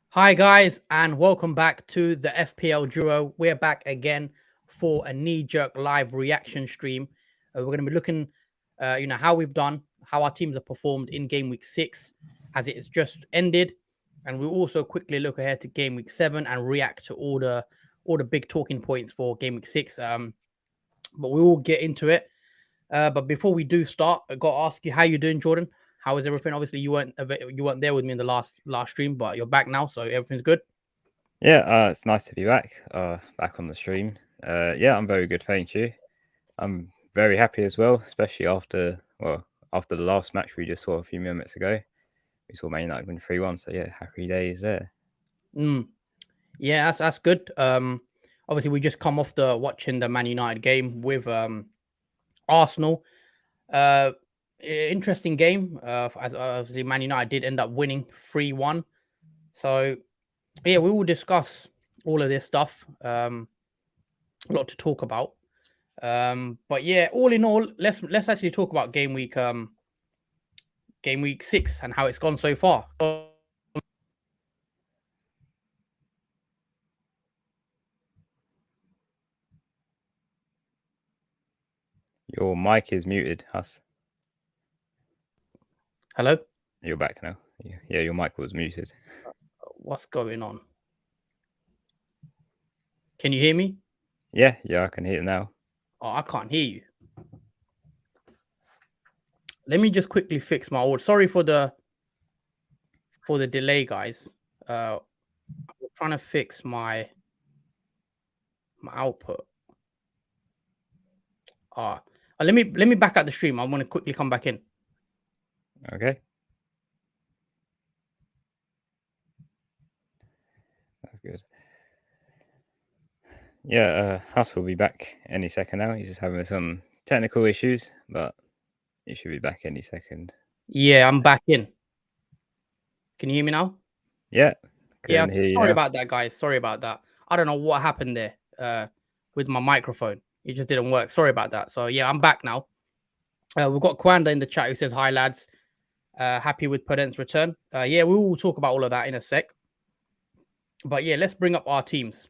Hi guys, and welcome back to the FPL Duo. We're back again for a knee-jerk live reaction stream. We're going to be looking, how we've done, how our teams have performed in Game Week 6 as it has just ended, and we'll also quickly look ahead to Game Week 7 and react to all the big talking points for Game Week 6. But we will get into it. But before we do start, I got to ask you, how you doing, Jordan? How is everything? Obviously, you weren't there with me in the last stream, but you're back now, so everything's good. Yeah, it's nice to be back on the stream. Yeah, I'm very good, thank you. I'm very happy as well, especially after the last match we just saw a few minutes ago. We saw Man United win 3-1, so yeah, happy days there. Yeah, that's good. Obviously, we just come off watching the Man United game with Arsenal. Interesting game. As obviously Man United did end up winning 3-1. So yeah, we will discuss all of this stuff. A lot to talk about. But yeah, all in all, let's actually talk about game week 6 and how it's gone so far. Your mic is muted, Huss. Hello? You're back now. Yeah, your mic was muted. What's going on? Can you hear me? Yeah, I can hear it now. Oh, I can't hear you. Let me just quickly fix my audio. Sorry for the delay, guys. I'm trying to fix my output. Let me back out the stream. I want to quickly come back in. Okay. That's good. Yeah, Huss will be back any second now. He's just having some technical issues, but he should be back any second. Yeah, I'm back in. Can you hear me now? Yeah. Sorry about that, guys. Sorry about that. I don't know what happened there with my microphone. It just didn't work. Sorry about that. So yeah, I'm back now. We've got Kwanda in the chat who says, "Hi lads, happy with Pedent's return." Yeah, we will talk about all of that in a sec. But yeah, let's bring up our teams.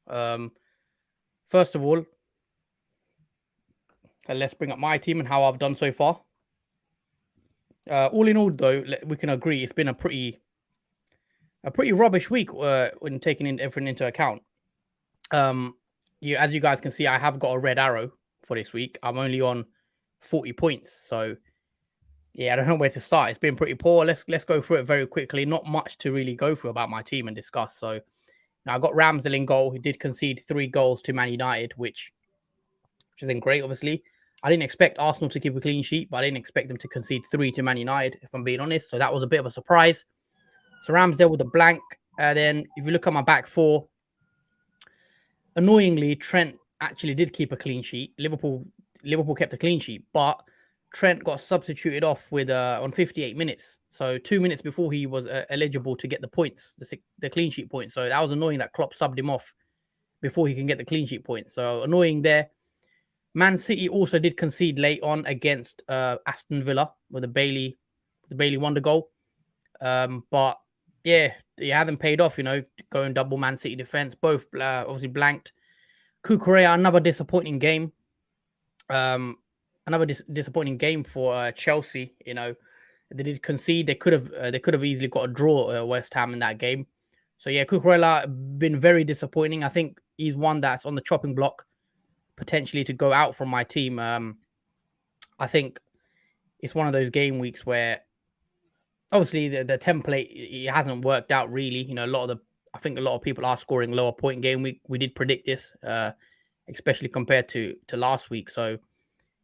First of all, let's bring up my team and how I've done so far. All in all, though, we can agree it's been a pretty rubbish week when taking everything into account. As you guys can see, I have got a red arrow for this week. I'm only on 40 points, so yeah, I don't know where to start. It's been pretty poor. Let's go through it very quickly. Not much to really go through about my team and discuss. So now I got Ramsdale in goal. He did concede 3 goals to Man United, which isn't great, obviously. I didn't expect Arsenal to keep a clean sheet, but I didn't expect them to concede 3 to Man United, if I'm being honest. So that was a bit of a surprise. So Ramsdale with a blank. Then if you look at my back four, annoyingly, Trent actually did keep a clean sheet. Liverpool kept a clean sheet, but Trent got substituted off with on 58 minutes. So 2 minutes before he was eligible to get the points, the clean sheet points. So that was annoying that Klopp subbed him off before he can get the clean sheet points. So annoying there. Man City also did concede late on against Aston Villa with the Bailey wonder goal. But yeah, it hasn't paid off, going double Man City defense. Both obviously blanked. Cucurella, another disappointing game. Another disappointing game for Chelsea. They did concede. They could have easily got a draw West Ham in that game. So yeah, Cucurella been very disappointing. I think he's one that's on the chopping block potentially to go out from my team. I think it's one of those game weeks where obviously the template, it hasn't worked out really. I think a lot of people are scoring lower point game week. We did predict this, especially compared to last week. So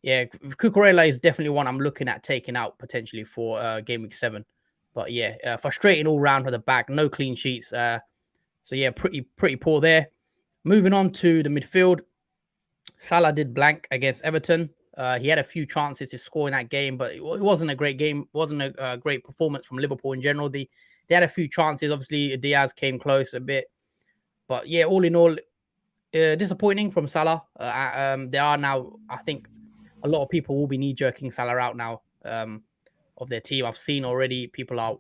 yeah, Cucurella is definitely one I'm looking at taking out potentially for game week 7. But yeah, frustrating all round for the back, no clean sheets. So yeah, pretty poor there. Moving on to the midfield, Salah did blank against Everton. He had a few chances to score in that game, but it wasn't a great game. It wasn't a great performance from Liverpool in general. They had a few chances. Obviously, Diaz came close a bit. But yeah, all in all, disappointing from Salah. There are now, I think, a lot of people will be knee-jerking Salah out now of their team. I've seen already people are,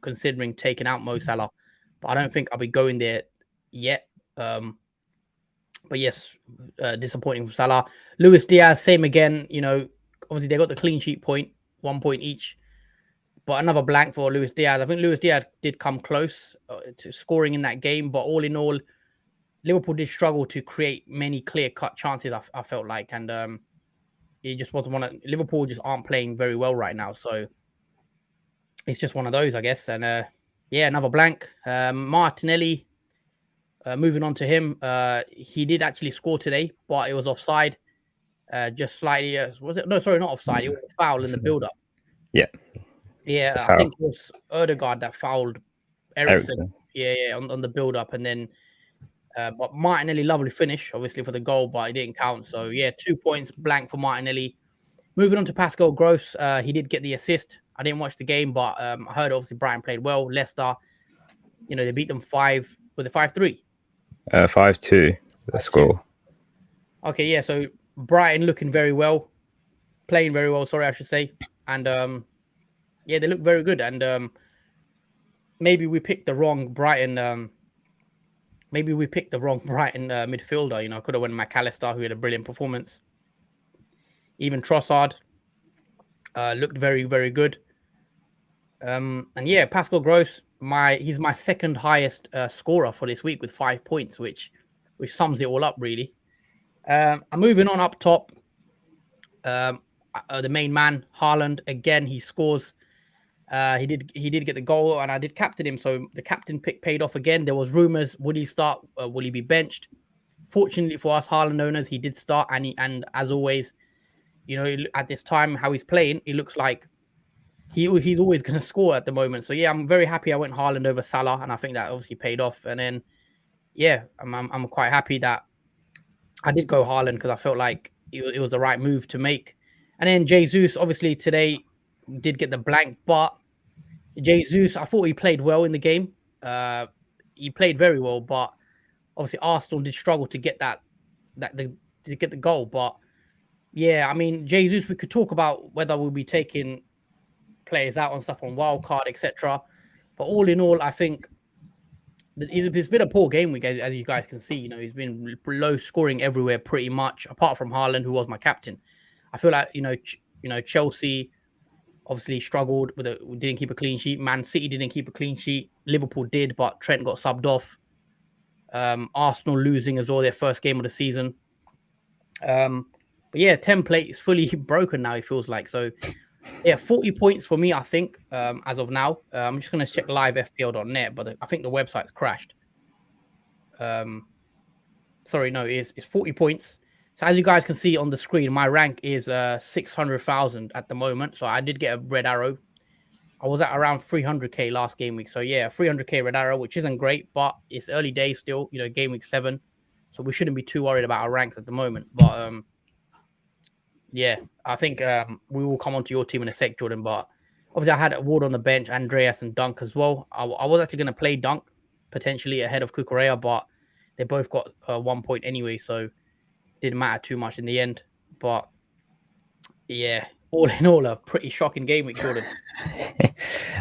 considering taking out Mo Salah, but I don't think I'll be going there yet. But yes, disappointing from Salah. Luis Diaz, same again. Obviously they got the clean sheet point, 1 point each, but another blank for Luis Diaz. I think Luis Diaz did come close to scoring in that game, but all in all, Liverpool did struggle to create many clear-cut chances. I felt like, and it just wasn't one of Liverpool just aren't playing very well right now, so it's just one of those, I guess. And another blank. Martinelli. Moving on to him, he did actually score today, but it was offside. Just slightly. Was it? No, sorry, not offside. It was a foul in the build-up. Yeah. Yeah, I think it was Ødegaard that fouled Eriksen. Yeah, on the build-up, and then. But Martinelli, lovely finish, obviously, for the goal, but it didn't count. So, 2 points blank for Martinelli. Moving on to Pascal Gross, he did get the assist. I didn't watch the game, but I heard, obviously, Brighton played well. Leicester, they beat them 5, was it 5-3? 5-2, the score. Okay, yeah, so Brighton looking very well. Playing very well, sorry, I should say. And, they look very good. And maybe we picked the wrong Brighton... midfielder. I could have went McAllister, who had a brilliant performance. Even Trossard looked very, very good. And Pascal Gross, he's my second highest scorer for this week with 5 points, which sums it all up really. I'm moving on up top. The main man, Haaland, again he scores. He did get the goal, and I did captain him, so the captain pick paid off again. There was rumors: would he start? Will he be benched? Fortunately for us Haaland owners, he did start, and as always, at this time how he's playing, it looks like he's always going to score at the moment. So I'm very happy I went Haaland over Salah, and I think that obviously paid off. And then I'm quite happy that I did go Haaland because I felt like it was the right move to make. And then Jesus, obviously today, did get the blank, but Jesus, I thought he played well in the game. He played very well, but obviously Arsenal did struggle to get to get the goal. But Jesus, we could talk about whether we'll be taking players out and stuff on Wildcard, etc. But all in all, I think it's been a poor game week, as you guys can see. He's been low scoring everywhere pretty much, apart from Haaland, who was my captain. I feel like Chelsea obviously struggled didn't keep a clean sheet. Man City didn't keep a clean sheet. Liverpool did, but Trent got subbed off. Arsenal losing as well, their first game of the season. But template is fully broken now, it feels like. So 40 points for me, I think, as of now. I'm just going to check live FPL.net, but I think the website's crashed. Sorry, no, it's 40 points. So as you guys can see on the screen, my rank is 600,000 at the moment. So I did get a red arrow. I was at around 300k last game week. So 300k red arrow, which isn't great, but it's early days still, game week 7. So we shouldn't be too worried about our ranks at the moment. But I think we will come onto your team in a sec, Jordan. But obviously I had Ward on the bench, Andreas and Dunk as well. I was actually going to play Dunk potentially ahead of Cucurella, but they both got 1 point anyway. So didn't matter too much in the end. But all in all, a pretty shocking game week, Jordan.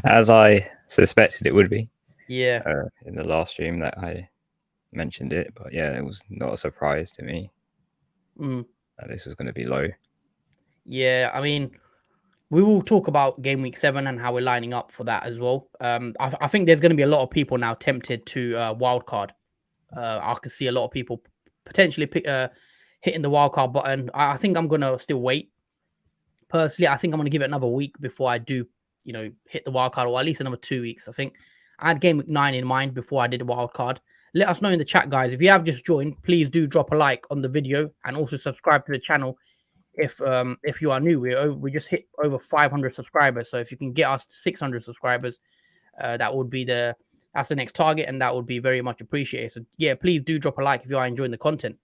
As I suspected it would be. Yeah. In the last stream that I mentioned it, but it was not a surprise to me that this was going to be low. Yeah, I mean, we will talk about game week 7 and how we're lining up for that as well. I think there's going to be a lot of people now tempted to wildcard. I could see a lot of people potentially hitting the wildcard button. I think I'm going to still wait. Personally, I think I'm going to give it another week before I do, hit the wildcard, or at least another 2 weeks. I think I had game week 9 in mind before I did the wildcard. Let us know in the chat, guys. If you have just joined, please do drop a like on the video and also subscribe to the channel. If you are new, we just hit over 500 subscribers. So if you can get us to 600 subscribers, that would be that's the next target, and that would be very much appreciated. So please do drop a like if you are enjoying the content.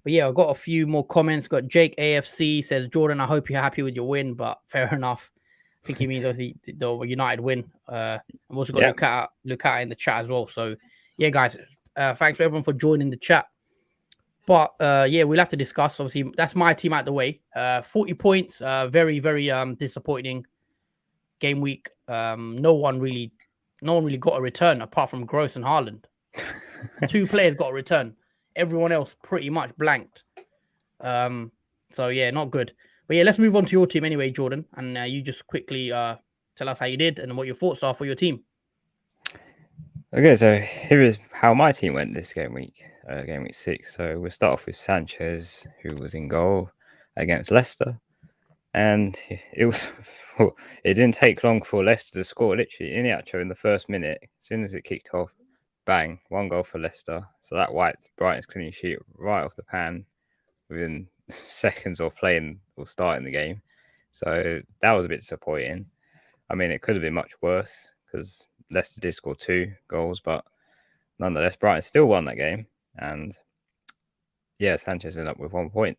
But I've got a few more comments. Got Jake AFC says, Jordan, I hope you're happy with your win, but fair enough. I think he means obviously the United win. I've also got Luca in the chat as well. So guys, Thanks for everyone for joining the chat. But yeah, we'll have to discuss. Obviously, that's my team out the way. 40 points. Very, very disappointing game week. No one really got a return apart from Gross and Haaland. 2 players got a return. Everyone else pretty much blanked. So yeah, not good. But yeah, let's move on to your team anyway, Jordan, and you just quickly tell us how you did and what your thoughts are for your team. Okay, so here is how my team went this game week 6. So we'll start off with Sanchez, who was in goal against Leicester, and it was it didn't take long for Leicester to score. Literally in the outro, in the first minute, as soon as it kicked off, bang, 1 goal for Leicester. So that wiped Brighton's clean sheet right off the pan within seconds of playing or starting the game. So that was a bit disappointing. I mean, it could have been much worse because Leicester did score 2 goals, but nonetheless, Brighton still won that game. And yeah, Sanchez ended up with 1 point.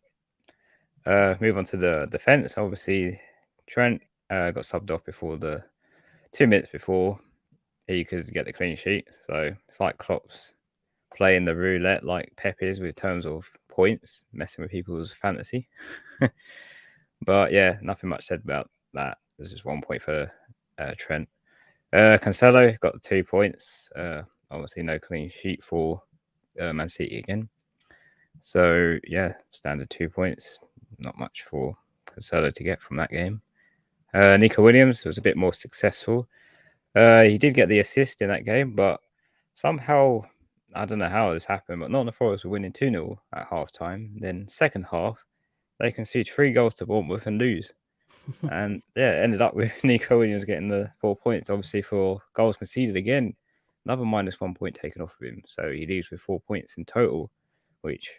Move on to the defence. Obviously, Trent got subbed off before 2 minutes before he could get the clean sheet. So it's like Klopp's playing the roulette like Pep is with terms of points, messing with people's fantasy. But yeah, nothing much said about that. There's just 1 point for Trent. Cancelo got the 2 points. Obviously, no clean sheet for Man City again. So yeah, standard 2 points. Not much for Cancelo to get from that game. Nico Williams was a bit more successful. He did get the assist in that game, but somehow, I don't know how this happened, but Nottingham Forest were winning 2-0 at half-time. Then second half, they concede 3 goals to Bournemouth and lose. And yeah, it ended up with Nico Williams getting the 4 points, obviously for goals conceded again. Another -1 point taken off of him. So he leaves with 4 points in total, which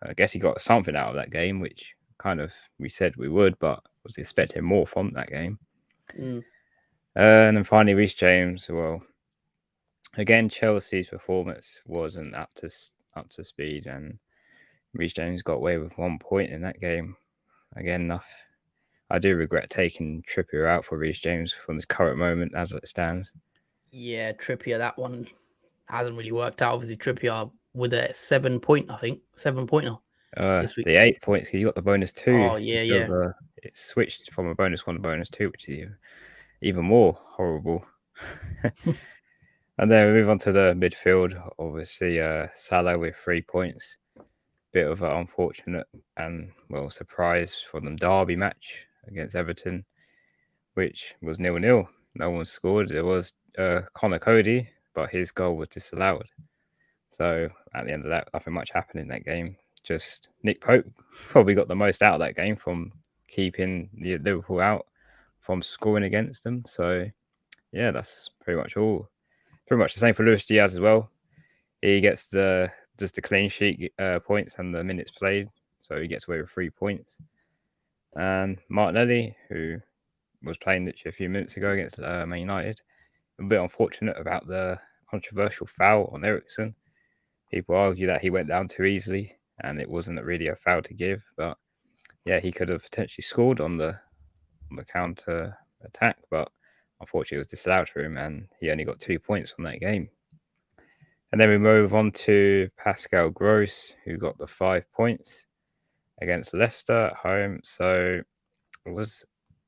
I guess he got something out of that game, which kind of we said we would, but was expecting more from that game. And then finally, Reece James. Well, again, Chelsea's performance wasn't up to speed, and Reece James got away with 1 point in that game. Again, I do regret taking Trippier out for Reece James from this current moment as it stands. Yeah, Trippier, that one hasn't really worked out. Obviously, Trippier with a 7 point, I think 7-pointer. The 8 points, because you got the bonus 2. Oh yeah. It switched from a bonus 1 to bonus 2, which is even more horrible. And then we move on to the midfield. Obviously, Salah with 3 points. Bit of an unfortunate and surprise for the derby match against Everton, which was 0-0. No one scored. There was Connor Cody, but his goal was disallowed. So at the end of that, nothing much happened in that game. Just Nick Pope probably got the most out of that game from keeping the Liverpool out from scoring against them. So yeah, that's pretty much all. Pretty much the same for Luis Diaz as well. He gets the clean sheet points and the minutes played, so he gets away with 3 points. And Martinelli, who was playing literally a few minutes ago against Man United, a bit unfortunate about the controversial foul on Eriksen. People argue that he went down too easily, and it wasn't really a foul to give. But yeah, he could have potentially scored on the counter attack, but unfortunately it was disallowed for him, and he only got 2 points from that game. And then we move on to Pascal Gross, who got the 5 points against Leicester at home. So I was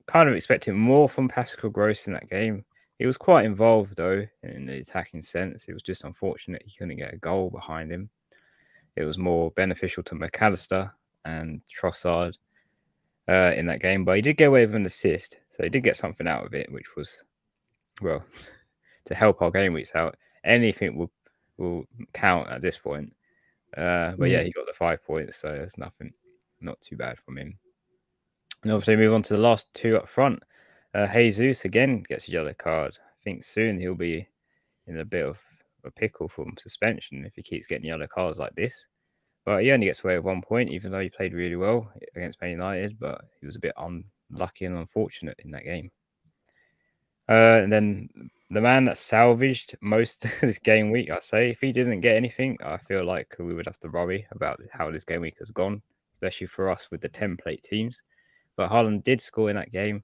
kind of expecting more from Pascal Gross in that game. He was quite involved, though, in the attacking sense. It was just unfortunate he couldn't get a goal behind him. It was more beneficial to McAllister and Trossard in that game, but he did get away with an assist, so he did get something out of it, which was, to help our game weeks out. Anything will count at this point. But yeah, he got the 5 points, so there's not too bad from him. And obviously, move on to the last 2 up front. Jesus again gets a yellow card. I think soon he'll be in a bit of a pickle from suspension if he keeps getting yellow cards like this. But he only gets away with 1 point, even though he played really well against Man United. But he was a bit unlucky and unfortunate in that game. And then the man that salvaged most of this game week, I say, if he didn't get anything, I feel like we would have to worry about how this game week has gone, especially for us with the template teams. But Haaland did score in that game,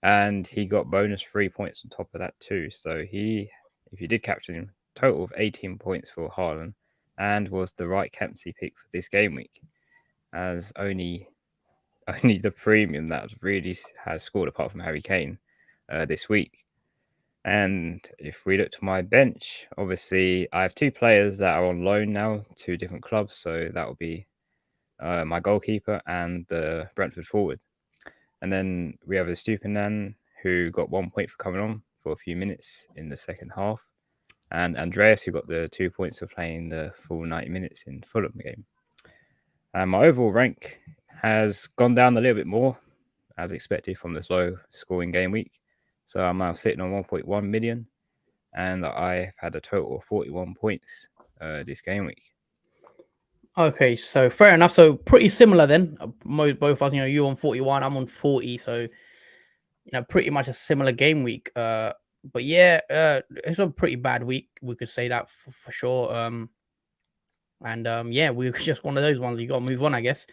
and he got bonus 3 points on top of that too. So if you did capture him, total of 18 points for Haaland, and was the right captaincy pick for this game week, as only the premium that really has scored apart from Harry Kane this week. And if we look to my bench, obviously I have 2 players that are on loan now to different clubs, so that will be my goalkeeper and the Brentford forward. And then we have a Stupinan who got 1 point for coming on for a few minutes in the second half, and Andreas who got the 2 points for playing the full 90 minutes in Fulham game. And my overall rank has gone down a little bit more, as expected from this low scoring game week. So I'm now sitting on 1.1 million, and I've had a total of 41 points this game week. Okay, so fair enough. So pretty similar then. Both of us, you on 41, I'm on 40. So pretty much a similar game week. But yeah, it's a pretty bad week. We could say that for sure. Yeah, we're just one of those ones. You got to move on, I guess,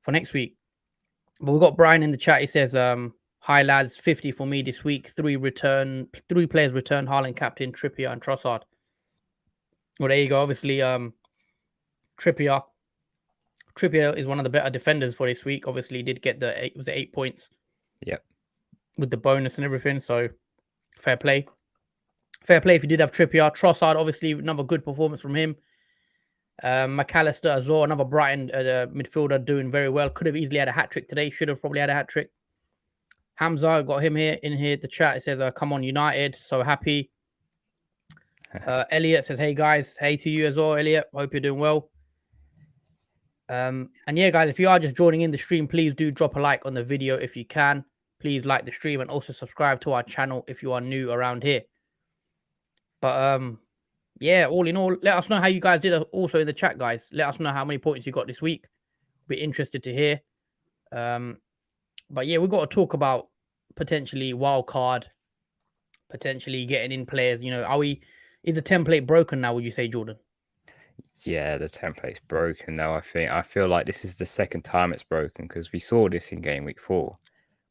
for next week. But we've got Brian in the chat. He says, "Hi lads, 50 for me this week. 3 players return: Haaland, captain, Trippier, and Trossard." Well, there you go. Obviously, Trippier is one of the better defenders for this week. Obviously, he did get the 8 points. Yep. With the bonus and everything. So fair play. Fair play if you did have Trippier. Trossard, obviously, another good performance from him. McAllister as well, another Brighton midfielder doing very well. Could have easily had a hat-trick today. Should have probably had a hat-trick. Hamza, got him in here. The chat, it says, come on United. So happy. Elliot says, hey guys. Hey to you as well, Elliot. Hope you're doing well. And yeah, guys, if you are just joining in the stream, please do drop a like on the video if you can. Please like the stream and also subscribe to our channel if you are new around here. But yeah, all in all, let us know how you guys did also in the chat, guys. Let us know how many points you got this week. Be interested to hear. But yeah, we've got to talk about potentially wildcard, potentially getting in players. Is the template broken now, would you say, Jordan? Yeah, the template's broken now. I feel like this is the second time it's broken, because we saw this in game week 4,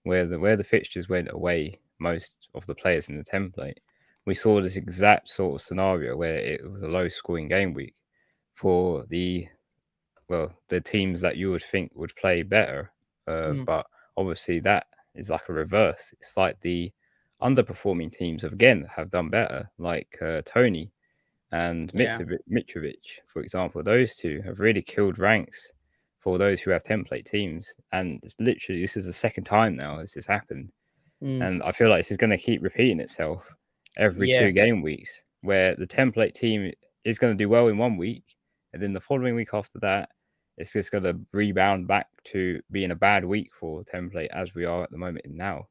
where the fixtures went away most of the players in the template. We saw this exact sort of scenario where it was a low scoring game week for the teams that you would think would play better. But obviously that is like a reverse. It's like the underperforming teams have done better, like Tony and Mitrovic, for example. Those two have really killed ranks for those who have template teams. And it's literally, this is the second time now this has happened. And I feel like this is going to keep repeating itself every 2 game weeks, where the template team is going to do well in 1 week, and then the following week after that, it's just going to rebound back to being a bad week for template, as we are at the moment now.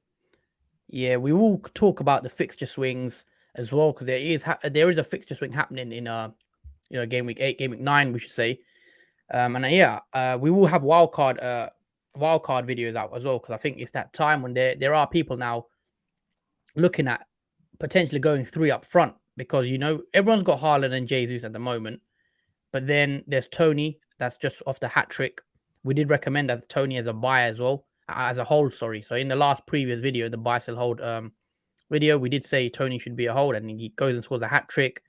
Yeah, we will talk about the fixture swings as well, because there is a fixture swing happening in game week 8, game week 9, we should say. We will have wildcard videos out as well, because I think it's that time when there are people now looking at potentially going 3 up front, because everyone's got Haaland and Jesus at the moment, but then there's Tony that's just off the hat trick. We did recommend that Tony as a buy as well, as a hold. Sorry. So in the last previous video, the buy sell hold video, we did say Tony should be a hold, and he goes and scores a hat trick.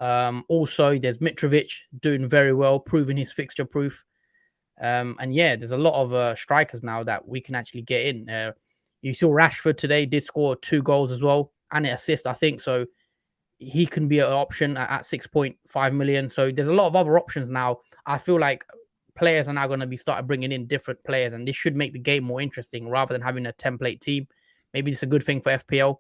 Also, there's Mitrovic doing very well, proving his fixture proof. And yeah, there's a lot of strikers now that we can actually get in. You saw Rashford today did score 2 goals as well and an assist, I think. So he can be an option at 6.5 million. So there's a lot of other options now. I feel like players are now going to be started bringing in different players, and this should make the game more interesting rather than having a template team. Maybe it's a good thing for FPL.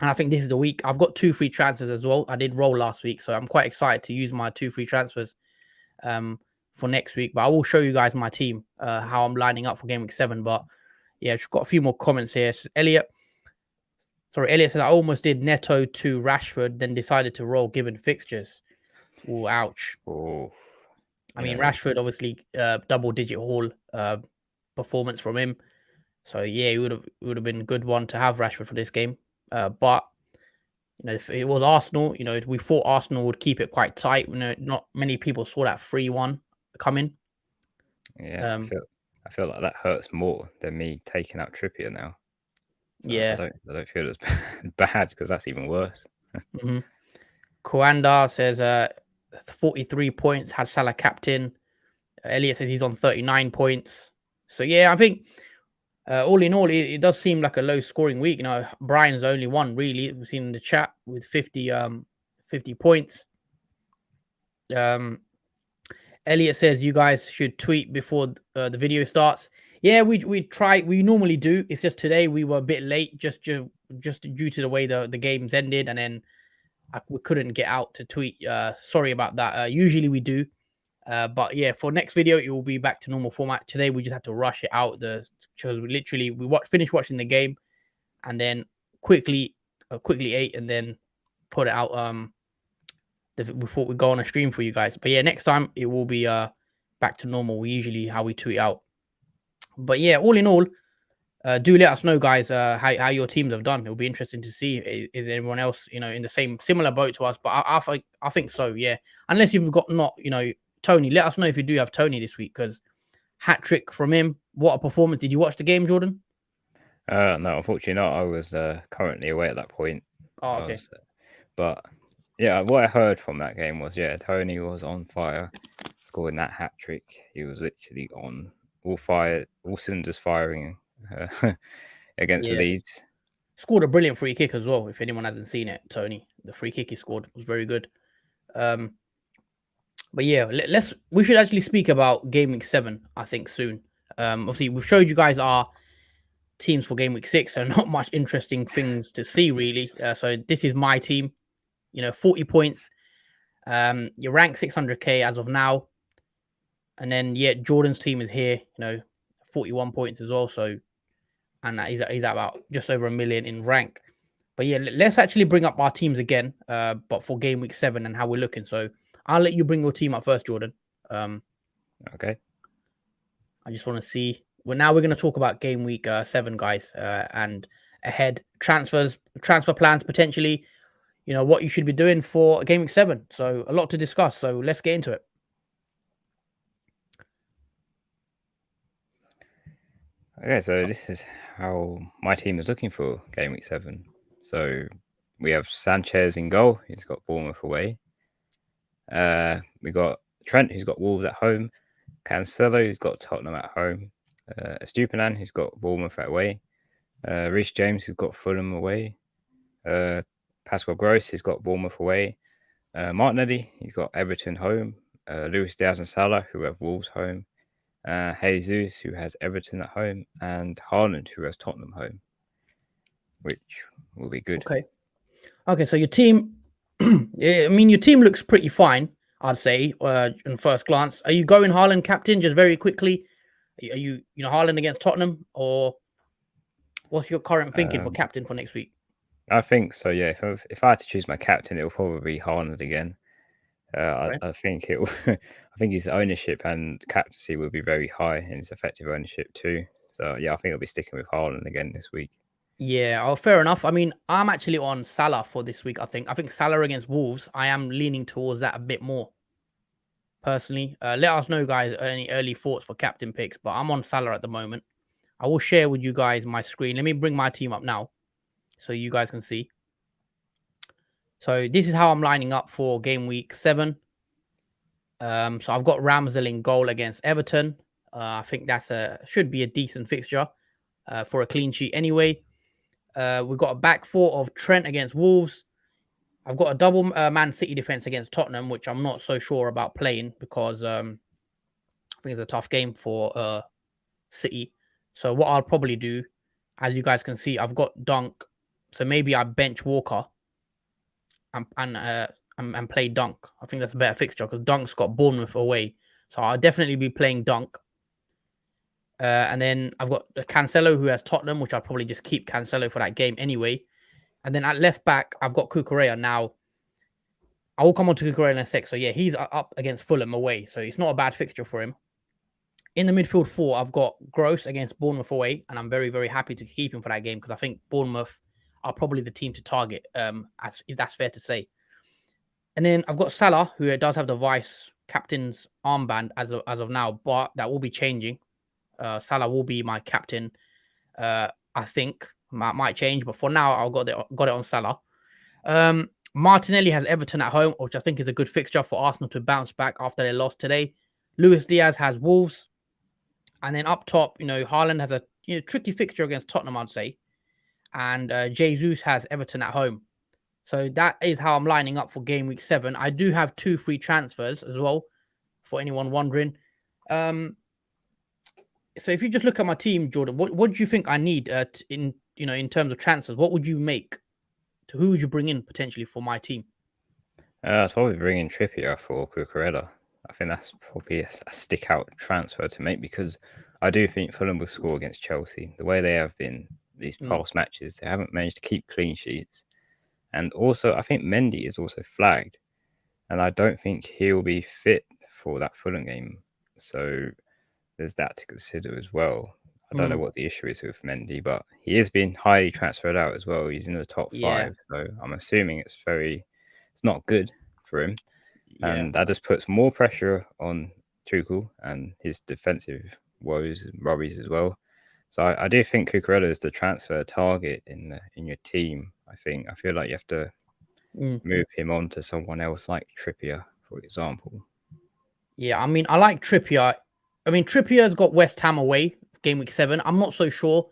And I think this is the week. I've got 2 free transfers as well. I did roll last week, so I'm quite excited to use my 2 free transfers for next week. But I will show you guys my team, how I'm lining up for game week 7. But yeah, I've got a few more comments here. Elliot says, I almost did Neto to Rashford, then decided to roll given fixtures. Oh, ouch. Oh, I mean, Rashford, obviously, double-digit haul performance from him. So, yeah, it would have been a good one to have Rashford for this game. But, if it was Arsenal, we thought Arsenal would keep it quite tight. Not many people saw that 3-1 coming. Yeah, I feel like that hurts more than me taking out Trippier now. So yeah. I don't feel as bad, because that's even worse. Kwanda says, 43 points, had Salah captain. Elliot says he's on 39 points. So yeah, I think all in all, it does seem like a low scoring week. Brian's the only one really we've seen in the chat with 50 points. Elliot says you guys should tweet before the video starts. Yeah, we try. We normally do. It's just today we were a bit late, just due to the way the games ended, and then we couldn't get out to tweet. Sorry about that. Usually we do, but yeah, for next video it will be back to normal format. Today we just had to rush it out. Because we finished watching the game, and then quickly ate, and then put it out. Before we go on a stream for you guys. But yeah, next time it will be back to normal. Usually how we tweet out. But yeah, all in all, do let us know, guys, how your teams have done. It'll be interesting to see. Is anyone else, in the similar boat to us? But I think so, yeah. Unless you've got Tony. Let us know if you do have Tony this week, because hat trick from him. What a performance! Did you watch the game, Jordan? No, unfortunately not. I was currently away at that point. Oh, okay. But yeah, what I heard from that game was, Tony was on fire, scoring that hat trick. He was literally on all cylinders firing against the Leeds. Scored a brilliant free kick as well. If anyone hasn't seen it, Tony, the free kick he scored was very good. But yeah, we should actually speak about Game Week 7, I think, soon. Obviously, we've showed you guys our teams for Game Week 6, so not much interesting things to see, really. So this is my team. 40 points. You rank 600k as of now. And then, Jordan's team is here, 41 points as well. So, and he's at about just over 1 million in rank. But yeah, let's actually bring up our teams again, but for Game Week 7 and how we're looking. So I'll let you bring your team up first, Jordan. Okay. I just want to see. Well, now we're going to talk about Game Week 7, guys, and ahead transfer plans potentially. What you should be doing for Game Week 7. So a lot to discuss. So let's get into it. Okay, so this is how my team is looking for Game Week 7. So we have Sanchez in goal. He's got Bournemouth away. We got Trent, who's got Wolves at home. Cancelo, who's got Tottenham at home. Estupinan, who's got Bournemouth away. Reece James, who's got Fulham away. Pascal Gross, who's got Bournemouth away. Martinelli, he's got Everton home. Luis Diaz and Salah, who have Wolves home. Jesus, who has Everton at home. And Haaland, who has Tottenham home, which will be good. Okay, so your team, your team looks pretty fine, I'd say, in first glance. Are you going Haaland captain, just very quickly? Are you, Haaland against Tottenham, or what's your current thinking for captain for next week? I think so, yeah. If I had to choose my captain, it'll probably be Haaland again. Right. I think it. I think his ownership and captaincy will be very high, and his effective ownership too. So yeah, I think I'll be sticking with Haaland again this week. Yeah, fair enough. I mean, I'm actually on Salah for this week. I think Salah against Wolves. I am leaning towards that a bit more. Personally, let us know, guys, any early thoughts for captain picks. But I'm on Salah at the moment. I will share with you guys my screen. Let me bring my team up now, so you guys can see. So this is how I'm lining up for Game Week 7. So I've got Ramsdale in goal against Everton. I think should be a decent fixture for a clean sheet anyway. We've got a back four of Trent against Wolves. I've got a double Man City defense against Tottenham, which I'm not so sure about playing because I think it's a tough game for City. So what I'll probably do, as you guys can see, I've got Dunk. So maybe I bench Walker and play Dunk. I think that's a better fixture because Dunk's got Bournemouth away. So I'll definitely be playing Dunk. And then I've got Cancelo, who has Tottenham, which I'll probably just keep Cancelo for that game anyway. And then at left back, I've got Cucurella. Now, I will come on to Cucurella in a sec. So yeah, he's up against Fulham away. So it's not a bad fixture for him. In the midfield four, I've got Gross against Bournemouth away. And I'm very, very happy to keep him for that game because I think Bournemouth are probably the team to target, if that's fair to say. And then I've got Salah, who does have the vice captain's armband as of now, but that will be changing. Salah will be my captain. I think might change, but for now, I've got it on Salah. Martinelli has Everton at home, which I think is a good fixture for Arsenal to bounce back after their loss today. Luis Diaz has Wolves. And then up top, Haaland has a tricky fixture against Tottenham, I'd say. And Jesus has Everton at home. So that is how I'm lining up for game week 7. I do have 2 free transfers as well, for anyone wondering. So if you just look at my team, Jordan, what do you think I need in terms of transfers? What would you make? Who would you bring in potentially for my team? I'd probably bring in Trippier for Cucurella. I think that's probably a stick out transfer to make because I do think Fulham will score against Chelsea. The way they have been these past matches, they haven't managed to keep clean sheets. And also, I think Mendy is also flagged, and I don't think he'll be fit for that Fulham game. So there's that to consider as well. I don't know what the issue is with Mendy, but he is being highly transferred out as well. He's in the top 5, so I'm assuming it's not good for him. And that just puts more pressure on Tuchel and his defensive woes and worries as well. So I do think Cucurella is the transfer target in your team. I feel like you have to move him on to someone else like Trippier, for example. Yeah, I mean, I like Trippier. I mean, Trippier's got West Ham away, game week 7. I'm not so sure.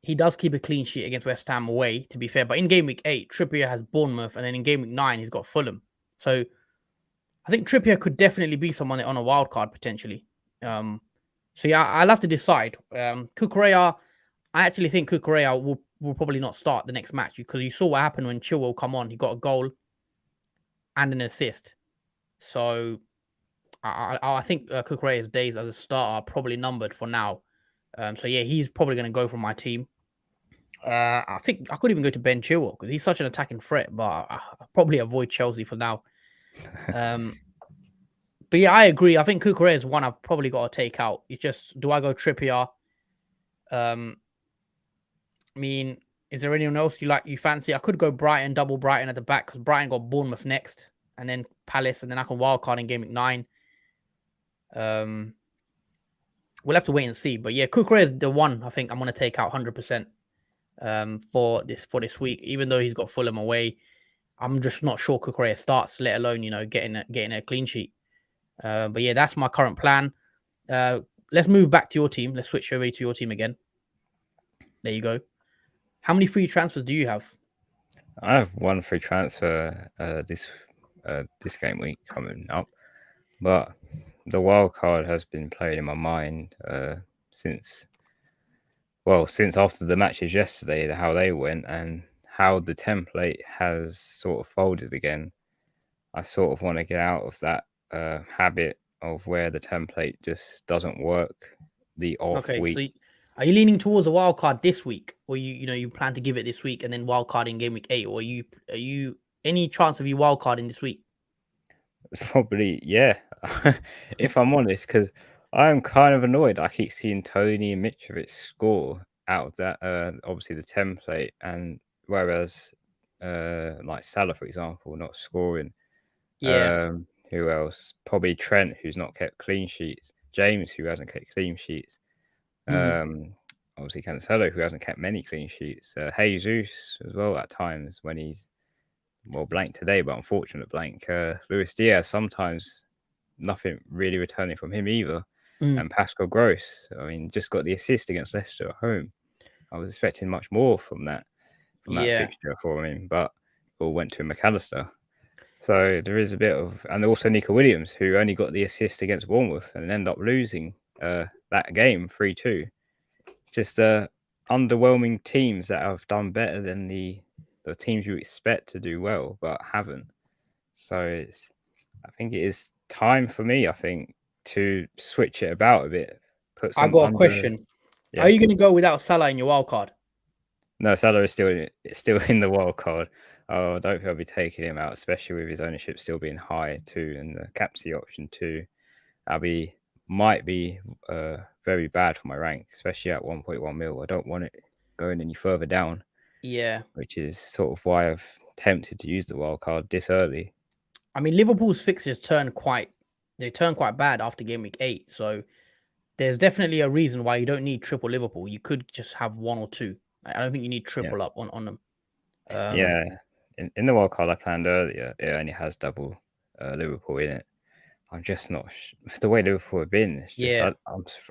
He does keep a clean sheet against West Ham away, to be fair. But in game week 8, Trippier has Bournemouth. And then in game week 9, he's got Fulham. So I think Trippier could definitely be someone on a wild card potentially. So yeah, I'll have to decide. Cucurella, I actually think Cucurella will probably not start the next match because you saw what happened when Chilwell come on. He got a goal and an assist. So I think Cucurella's days as a starter are probably numbered for now. So yeah, he's probably going to go from my team. I think I could even go to Ben Chilwell because he's such an attacking threat, but I'll probably avoid Chelsea for now. But yeah, I agree. I think Cucurella is one I've probably got to take out. It's just, do I go Trippier? I mean, is there anyone else you fancy? I could go Brighton, double Brighton at the back because Brighton got Bournemouth next, and then Palace, and then I can wildcard in game week 9. We'll have to wait and see. But yeah, Cucurella is the one I think I'm going to take out 100% for this week. Even though he's got Fulham away, I'm just not sure Cucurella starts, let alone getting a clean sheet. But yeah, that's my current plan. Let's move back to your team. Let's switch over to your team again. There you go. How many free transfers do you have? I have 1 free transfer this game week coming up, but the wild card has been playing in my mind since after the matches yesterday, how they went and how the template has sort of folded again. I sort of want to get out of that habit of where the template just doesn't work the off week. So are you leaning towards a wild card this week, or you plan to give it this week and then wild card in game week 8, or are you any chance of you wild carding this week? Probably, yeah. If I'm honest, because I'm kind of annoyed. I keep seeing Tony and Mitrovic score out of that. Obviously the template, and whereas like Salah, for example, not scoring. Yeah. Who else? Probably Trent, who's not kept clean sheets. James, who hasn't kept clean sheets. Obviously Cancelo, who hasn't kept many clean sheets. Jesus as well at times when he's blank today, but unfortunate blank. Luis Diaz, sometimes nothing really returning from him either. And Pascal Gross, I mean, just got the assist against Leicester at home. I was expecting much more from that fixture for him, but it all went to McAllister. So there is a bit of, and also Nico Williams, who only got the assist against Bournemouth and ended up losing that game 3-2. Just underwhelming teams that have done better than the teams you expect to do well, but haven't. So I think it is time for me, to switch it about a bit. I've got a question. Yeah. Are you going to go without Salah in your wild card? No, Salah is still in the wild card. I don't think I'll be taking him out, especially with his ownership still being high too, and the captaincy option too. Might be very bad for my rank, especially at 1.1 mil. I don't want it going any further down. Yeah. Which is sort of why I've tempted to use the wild card this early. I mean, Liverpool's fixtures turn quite bad after game week 8. So there's definitely a reason why you don't need triple Liverpool. You could just have 1 or 2. I don't think you need triple up on them. Yeah. in the wildcard I planned earlier, it only has double Liverpool in it. I'm just not the way Liverpool have been. It's just Yeah.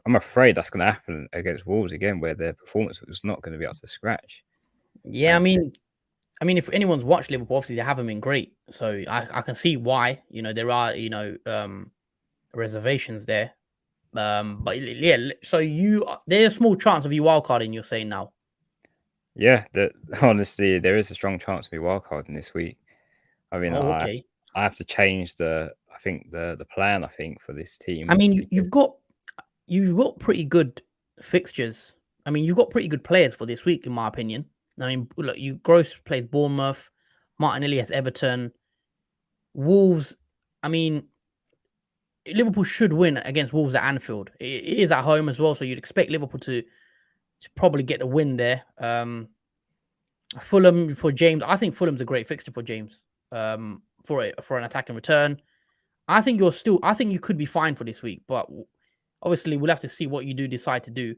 I'm afraid that's going to happen against Wolves again, where their performance was not going to be up to scratch. Yeah, I mean, if anyone's watched Liverpool, obviously they haven't been great. So I can see why, there are, reservations there. But yeah, so there's a small chance of you wildcarding, you're saying now. Yeah, honestly, there is a strong chance of me wildcarding this week. I mean, Oh, okay. I have to change the plan for this team. I mean, you've got pretty good fixtures. I mean, you've got pretty good players for this week, in my opinion. I mean, look, Gross plays Bournemouth, Martinelli has Everton, Wolves. I mean, Liverpool should win against Wolves at Anfield. It is at home as well, so you'd expect Liverpool to probably get the win there. Fulham for James. I think Fulham's a great fixture for James. For an attacking return. I think you could be fine for this week, but obviously we'll have to see what you do decide to do.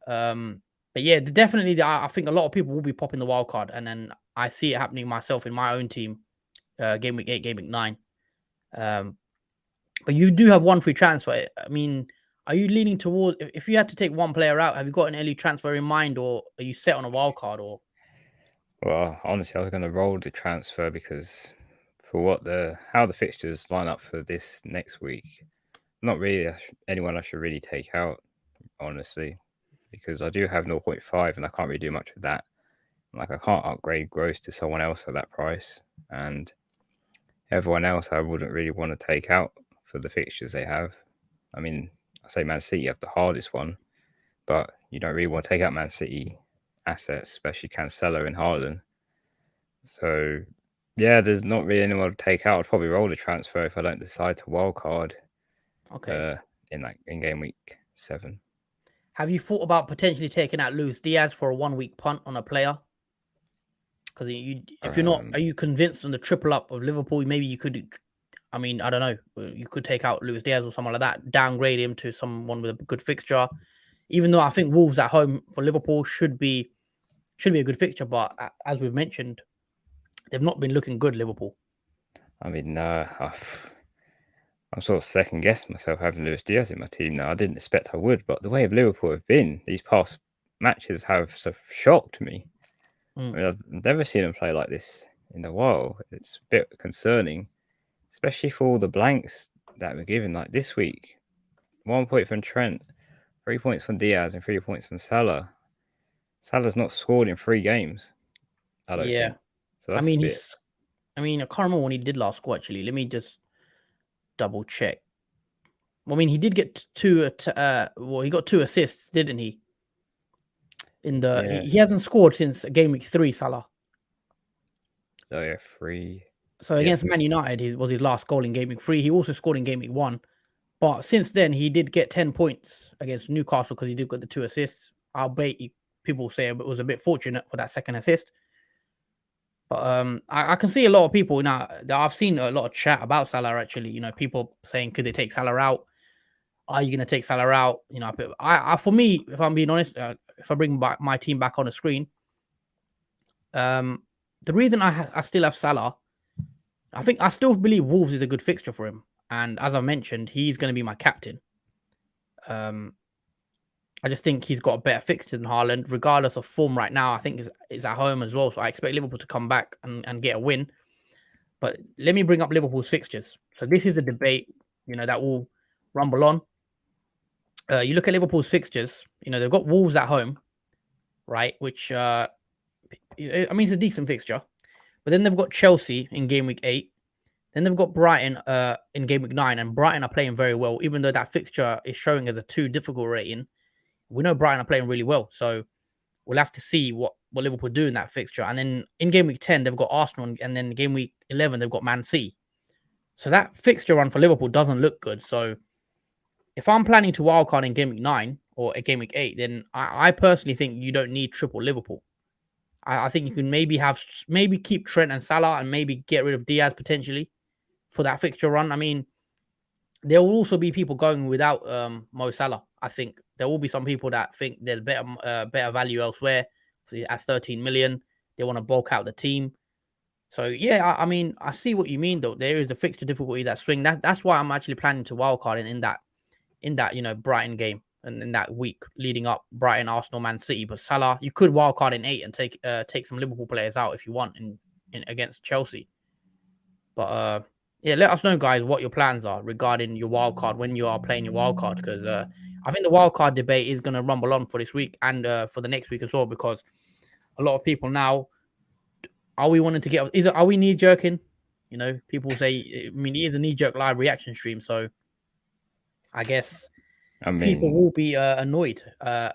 But yeah, definitely, I think a lot of people will be popping the wild card, and then I see it happening myself in my own team, game week 8, game week 9. But you do have one free transfer. I mean, are you leaning towards, if you had to take one player out, have you got an early transfer in mind, or are you set on a wild card? Or Well, honestly, I was going to roll the transfer because for how the fixtures line up for this next week, not really anyone I should really take out, honestly, because I do have 0.5 and I can't really do much with that. Like, I can't upgrade Gross to someone else at that price, and everyone else I wouldn't really want to take out for the fixtures they have. I mean, I say Man City have the hardest one, but you don't really want to take out Man City assets, especially Cancelo and Haaland. So, yeah, there's not really anyone to take out. I'd probably roll the transfer if I don't decide to wildcard. okay, in game week 7. have you thought about potentially taking out Luis Diaz for a 1 week punt on a player? Because if you're not, are you convinced on the triple up of Liverpool? Maybe you could. I mean, I don't know. You could take out Luis Diaz or someone like that, downgrade him to someone with a good fixture. Even though I think Wolves at home for Liverpool should be a good fixture, but as we've mentioned, they've not been looking good, Liverpool. I mean, I'm sort of second guessing myself having Luis Diaz in my team now. I didn't expect I would, but the way of Liverpool have been these past matches have sort of shocked me. I mean, I've never seen them play like this in a while. It's a bit concerning, especially for all the blanks that we're given. Like this week, 1 point from Trent, 3 points from Diaz, and 3 points from Salah. Salah's not scored in 3 games, I don't think. So that's a bit. I can't remember when he did last score, actually. Let me just double check. Well, I mean, he did get 2. He got 2 assists, didn't he? He hasn't scored since game week 3, Salah. So yeah, 3. So against Man United, was his last goal in game week 3. He also scored in game week 1, but since then he did get 10 points against Newcastle because he did get the 2 assists. I'll bet people say it was a bit fortunate for that second assist. But I can see a lot of people now. I've seen a lot of chat about Salah, actually. People saying, could they take Salah out? Are you going to take Salah out? For me, if I'm being honest, if I bring back my team back on the screen, the reason I still have Salah, I still believe Wolves is a good fixture for him. And as I mentioned, he's going to be my captain. I just think he's got a better fixture than Haaland, regardless of form right now. I think is at home as well, so I expect Liverpool to come back and get a win. But let me bring up Liverpool's fixtures. So this is a debate, that will rumble on. You look at Liverpool's fixtures. They've got Wolves at home, right? Which it's a decent fixture. But then they've got Chelsea in game week 8. Then they've got Brighton in game week 9, and Brighton are playing very well, even though that fixture is showing as a 2 difficult rating. We know Brighton are playing really well, so we'll have to see what Liverpool do in that fixture. And then in game week 10, they've got Arsenal, and then game week 11, they've got Man City. So that fixture run for Liverpool doesn't look good. So if I'm planning to wildcard in game week 9 or game week 8, then I personally think you don't need triple Liverpool. I think you can maybe keep Trent and Salah and maybe get rid of Diaz potentially for that fixture run. I mean, there will also be people going without Mo Salah. I think there will be some people that think there's better value elsewhere. So at 13 million, they want to bulk out the team. So yeah, I mean, I see what you mean though. There is a fixture difficulty that swing. That's why I'm actually planning to wildcard in that Brighton game and in that week leading up Brighton, Arsenal, Man City. But Salah, you could wildcard in 8 and take some Liverpool players out if you want in against Chelsea. But yeah, let us know, guys, what your plans are regarding your wildcard when you are playing your wildcard because I think the wildcard debate is going to rumble on for this week and for the next week as well because a lot of people now are we wanting to get are we knee jerking? People say, I mean, it is a knee jerk live reaction stream, so I guess I people mean, will be annoyed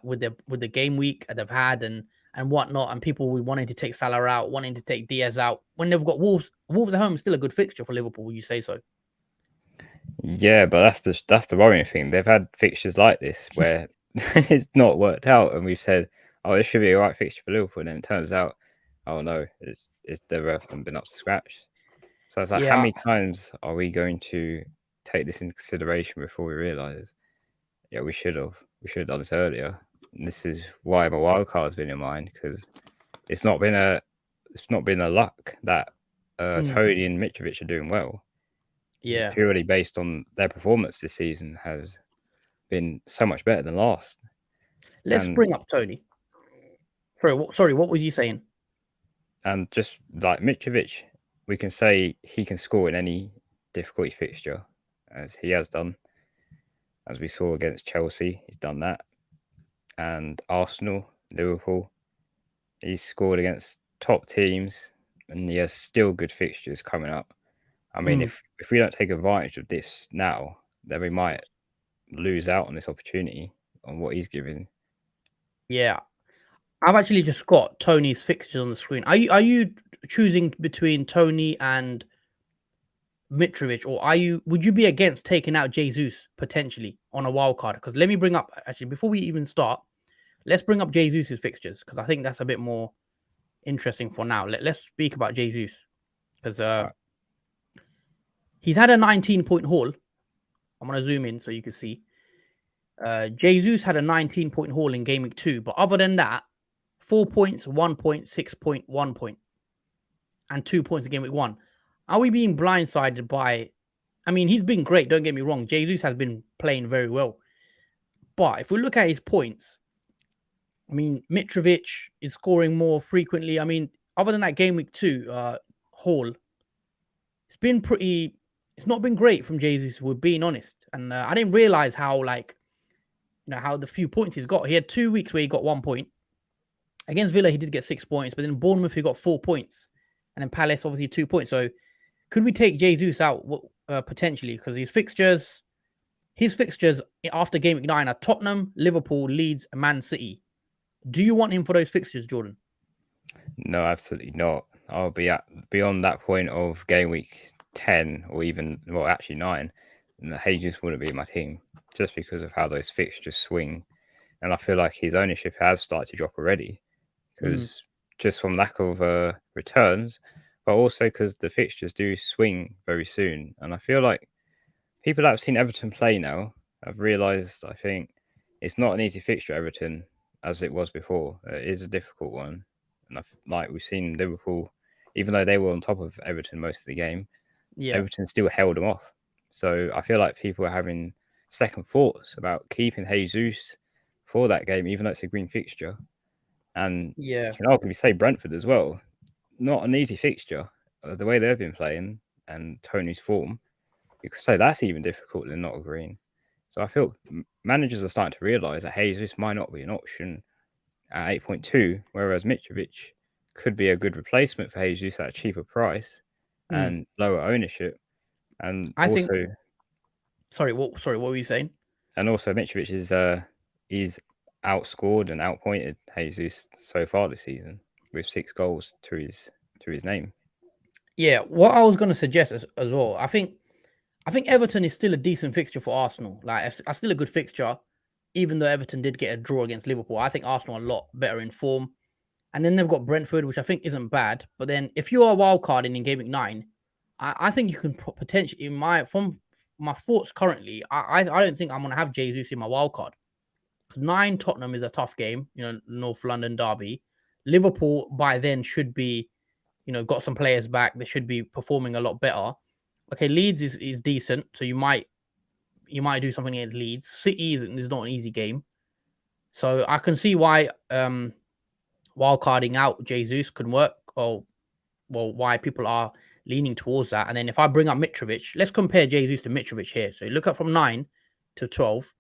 with the game week that they've had and whatnot, and people will be wanting to take Salah out, wanting to take Diaz out when they've got Wolves. Wolves at home is still a good fixture for Liverpool. Would you say so? yeah, but that's the worrying thing. They've had fixtures like this where it's not worked out, and we've said, "Oh, this should be a right fixture for Liverpool," and then it turns out, "Oh no, it's they haven't been up to scratch." So it's like, how Yeah. many times are we going to take this into consideration before we realise, yeah, we should have done this earlier. And this is why my wild card's been in mind because it's not been a luck that Tony and Mitrovic are doing well. Yeah. Purely based on their performance this season has been so much better than last. Let's And bring up Tony. Sorry, what was you saying? and just like Mitrovic, we can say he can score in any difficulty fixture, as he has done. As we saw against Chelsea, he's done that. And Arsenal, Liverpool, he's scored against top teams, and he has still good fixtures coming up. I mean, if we don't take advantage of this now, then we might lose out on this opportunity on what he's giving. Yeah. I've actually just got Tony's fixtures on the screen. Are you choosing between Tony and Mitrovic, or would you be against taking out Jesus potentially on a wild card? Because let me bring up actually before we even start, let's bring up Jesus's fixtures because I think that's a bit more interesting for now. Let's speak about Jesus because Right. he's had a 19-point haul. I'm gonna zoom in so you can see. Jesus had a 19-point haul in game week 2, but other than that, 4 points, 1 point, 6 point, 1 point, and 2 points in game week 1. Are we being blindsided by? I mean, he's been great. Don't get me wrong. Jesus has been playing very well. But if we look at his points, I mean, Mitrovic is scoring more frequently. I mean, other than that game week 2 haul, it's been pretty. It's not been great from Jesus. If we're being honest, and I didn't realize how how the few points he's got. He had 2 weeks where he got 1 point against Villa. He did get 6 points, but then Bournemouth he got 4 points, and then Palace obviously 2 points. So could we take Jesus out potentially because his fixtures after game week 9 are Tottenham, Liverpool, Leeds, and Man City. Do you want him for those fixtures, Jordan? No, absolutely not. I'll be beyond that point of game week 10 or even, well, actually 9, and Jesus wouldn't be my team just because of how those fixtures swing. And I feel like his ownership has started to drop already because just from lack of returns, but also because the fixtures do swing very soon. And I feel like people that have seen Everton play now have realised, I think, it's not an easy fixture, Everton, as it was before. It is a difficult one. And like we've seen Liverpool, even though they were on top of Everton most of the game, Yeah. Everton still held them off. So I feel like people are having second thoughts about keeping Jesus for that game, even though it's a green fixture. And Yeah. you can arguably say Brentford as well. Not an easy fixture. The way they've been playing and Tony's form, you could say that's even difficult than not a green. So I feel managers are starting to realise that Jesus might not be an option at 8.2, whereas Mitrovic could be a good replacement for Jesus at a cheaper price and lower ownership. And I also, think. Sorry, what were you saying? and also Mitrovic is outscored and outpointed Jesus so far this season with 6 goals to his name. Yeah, what I was going to suggest as well. I think Everton is still a decent fixture for Arsenal. Like, it's still a good fixture, even though Everton did get a draw against Liverpool. I think Arsenal are a lot better in form. And then they've got Brentford, which I think isn't bad. But then if you are wild carding in Game Week 9, I think you can potentially, from my thoughts currently, I don't think I'm going to have Jesus in my wild card. 9 Tottenham is a tough game, North London derby. Liverpool by then should be, got some players back. They should be performing a lot better. Okay, Leeds is decent, so you might do something against Leeds. City is not an easy game, so I can see why wildcarding out Jesus could work, or why people are leaning towards that. And then if I bring up Mitrovic, let's compare Jesus to Mitrovic here. So you look up from 9 to 12,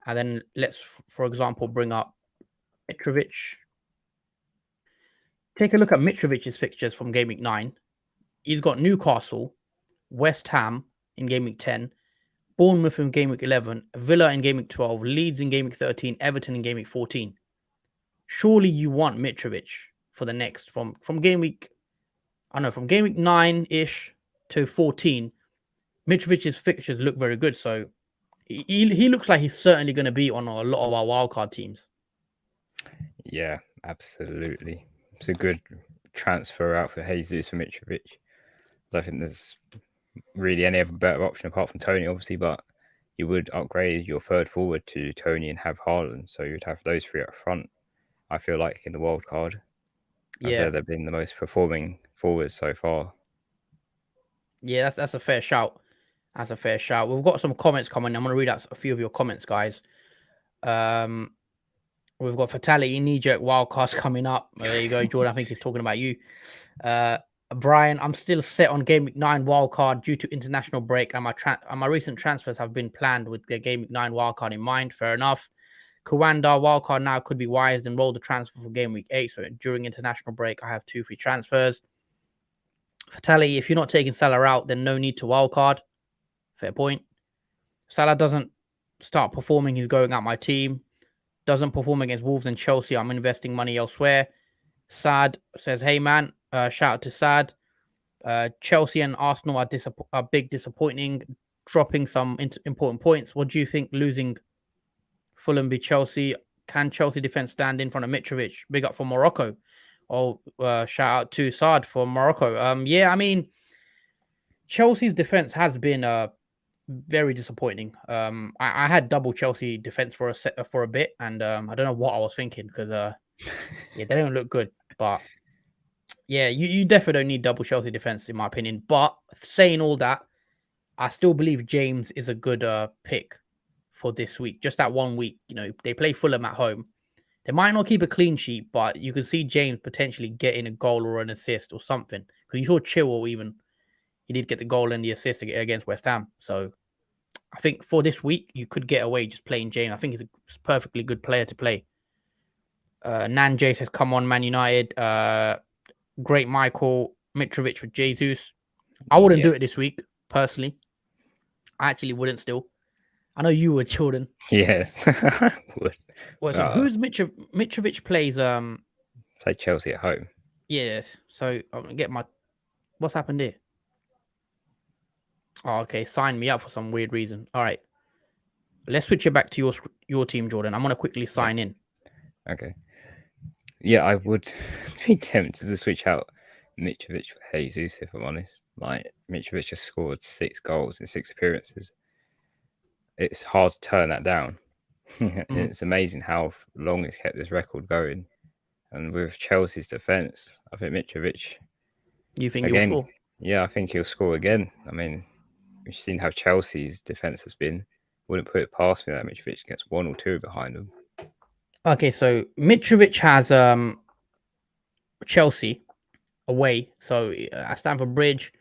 and then let's, for example, bring up Mitrovic. Take a look at Mitrovic's fixtures from Game Week 9. He's got Newcastle, West Ham in Game Week 10, Bournemouth in Game Week 11, Villa in Game Week 12, Leeds in Game Week 13, Everton in Game Week 14. Surely you want Mitrovic for the next, from Game Week, from Game Week 9-ish to 14, Mitrovic's fixtures look very good. So he looks like he's certainly going to be on a lot of our wildcard teams. Yeah, absolutely. It's a good transfer out for Jesus for Mitrovic. I don't think there's really any other better option apart from Tony, obviously, but you would upgrade your third forward to Tony and have Haaland, so you'd have those three up front. I feel like in the wild card, Yeah, they've been the most performing forwards so far. Yeah, that's a fair shout. That's a fair shout. We've got some comments coming. I'm going to read out a few of your comments, guys. We've got Fatality knee-jerk wildcards coming up. There you go, Jordan. I think he's talking about you. Brian, I'm still set on Game Week 9 wildcard due to international break, and my recent transfers have been planned with the Game Week 9 wildcard in mind. Fair enough. Kuwanda wildcard now could be wise and roll the transfer for Game Week 8. So during international break, I have 2 free transfers. Fatality, if you're not taking Salah out, then no need to wildcard. Fair point. Salah doesn't start performing, he's going out my team. Doesn't perform against Wolves and Chelsea, I'm investing money elsewhere. Sad says, hey man, shout out to Sad. Chelsea and Arsenal are big disappointing, dropping some important points. What do you think losing Fulham v Chelsea? Can Chelsea defense stand in front of Mitrovic? Big up for Morocco. Oh, shout out to Saad for Morocco. Yeah, I mean, Chelsea's defense has been very disappointing. I had double Chelsea defense for a bit, and I don't know what I was thinking because yeah, they don't look good. But yeah, you definitely don't need double Chelsea defense in my opinion. But saying all that, I still believe James is a good pick for this week. Just that 1 week, they play Fulham at home. They might not keep a clean sheet, but you can see James potentially getting a goal or an assist or something. Because you saw Chilwell even. He did get the goal and the assist against West Ham. So I think for this week, you could get away just playing James. I think he's a perfectly good player to play. Nan J says, come on, Man United. Great Michael Mitrovic with Jesus. I wouldn't do it this week, personally. I actually wouldn't still. I know you would, Jordan. Yes, would. Well, so who's Mitrovic plays? Play Chelsea at home. Yes. So I'm gonna get my. What's happened here? Oh, okay. Sign me up for some weird reason. All right. Let's switch it back to your team, Jordan. I'm gonna quickly sign in. Okay. Yeah, I would be tempted to switch out Mitrovic for Jesus, if I'm honest. Like, Mitrovic has scored 6 goals in 6 appearances. It's hard to turn that down. It's amazing how long it's kept this record going. And with Chelsea's defence, I think Mitrovic... You think he'll score? Yeah, I think he'll score again. I mean, we've seen how Chelsea's defence has been. Wouldn't put it past me that Mitrovic gets 1 or 2 behind them. Okay, so Mitrovic has Chelsea away, so at Stamford Bridge,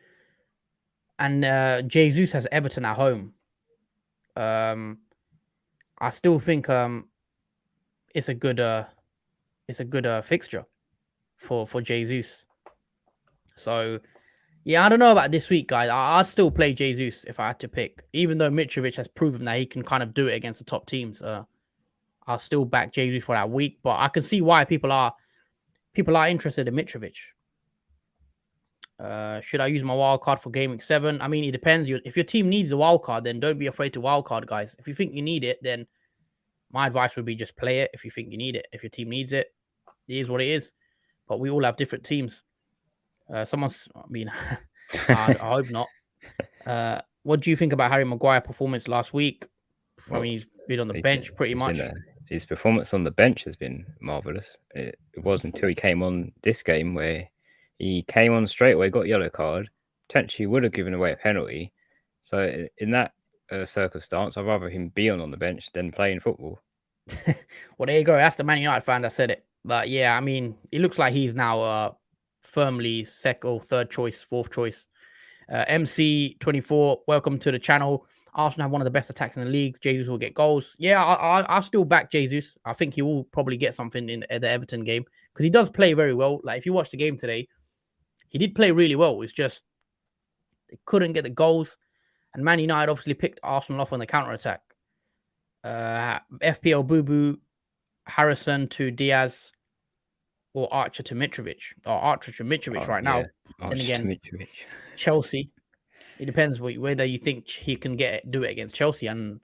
and Jesus has Everton at home. I still think it's a good fixture for Jesus. So yeah, I don't know about this week, guys. I'd still play Jesus if I had to pick, even though Mitrovic has proven that he can kind of do it against the top teams. I'll still back Jesus for that week, but I can see why people are interested in Mitrovic. Should I use my wild card for Game Week 7? I mean, it depends. If your team needs a wild card, then don't be afraid to wild card, guys. If you think you need it, then my advice would be just play it if you think you need it. If your team needs it, it is what it is. But we all have different teams. I hope not. What do you think about Harry Maguire's performance last week? I mean, he's been on the bench pretty much. His performance on the bench has been marvellous. It was until he came on this game where He came on straight away, got a yellow card, potentially would have given away a penalty. So in that circumstance, I'd rather him be on the bench than playing football. Well, there you go. That's the Man United fan that said it. But yeah, I mean, it looks like he's now firmly second or third choice, fourth choice. MC24, welcome to the channel. Arsenal have one of the best attacks in the league. Jesus will get goals. Yeah, I still back Jesus. I think he will probably get something in the Everton game because he does play very well. Like if you watch the game today, he did play really well. It's just they couldn't get the goals, and Man United obviously picked Arsenal off on the counter attack. FPL Boo Boo, Harrison to Diaz, or Archer to Mitrovic, or Archer to Mitrovic right now. Then again, Mitrovic. Chelsea. It depends whether you think he can do it against Chelsea, and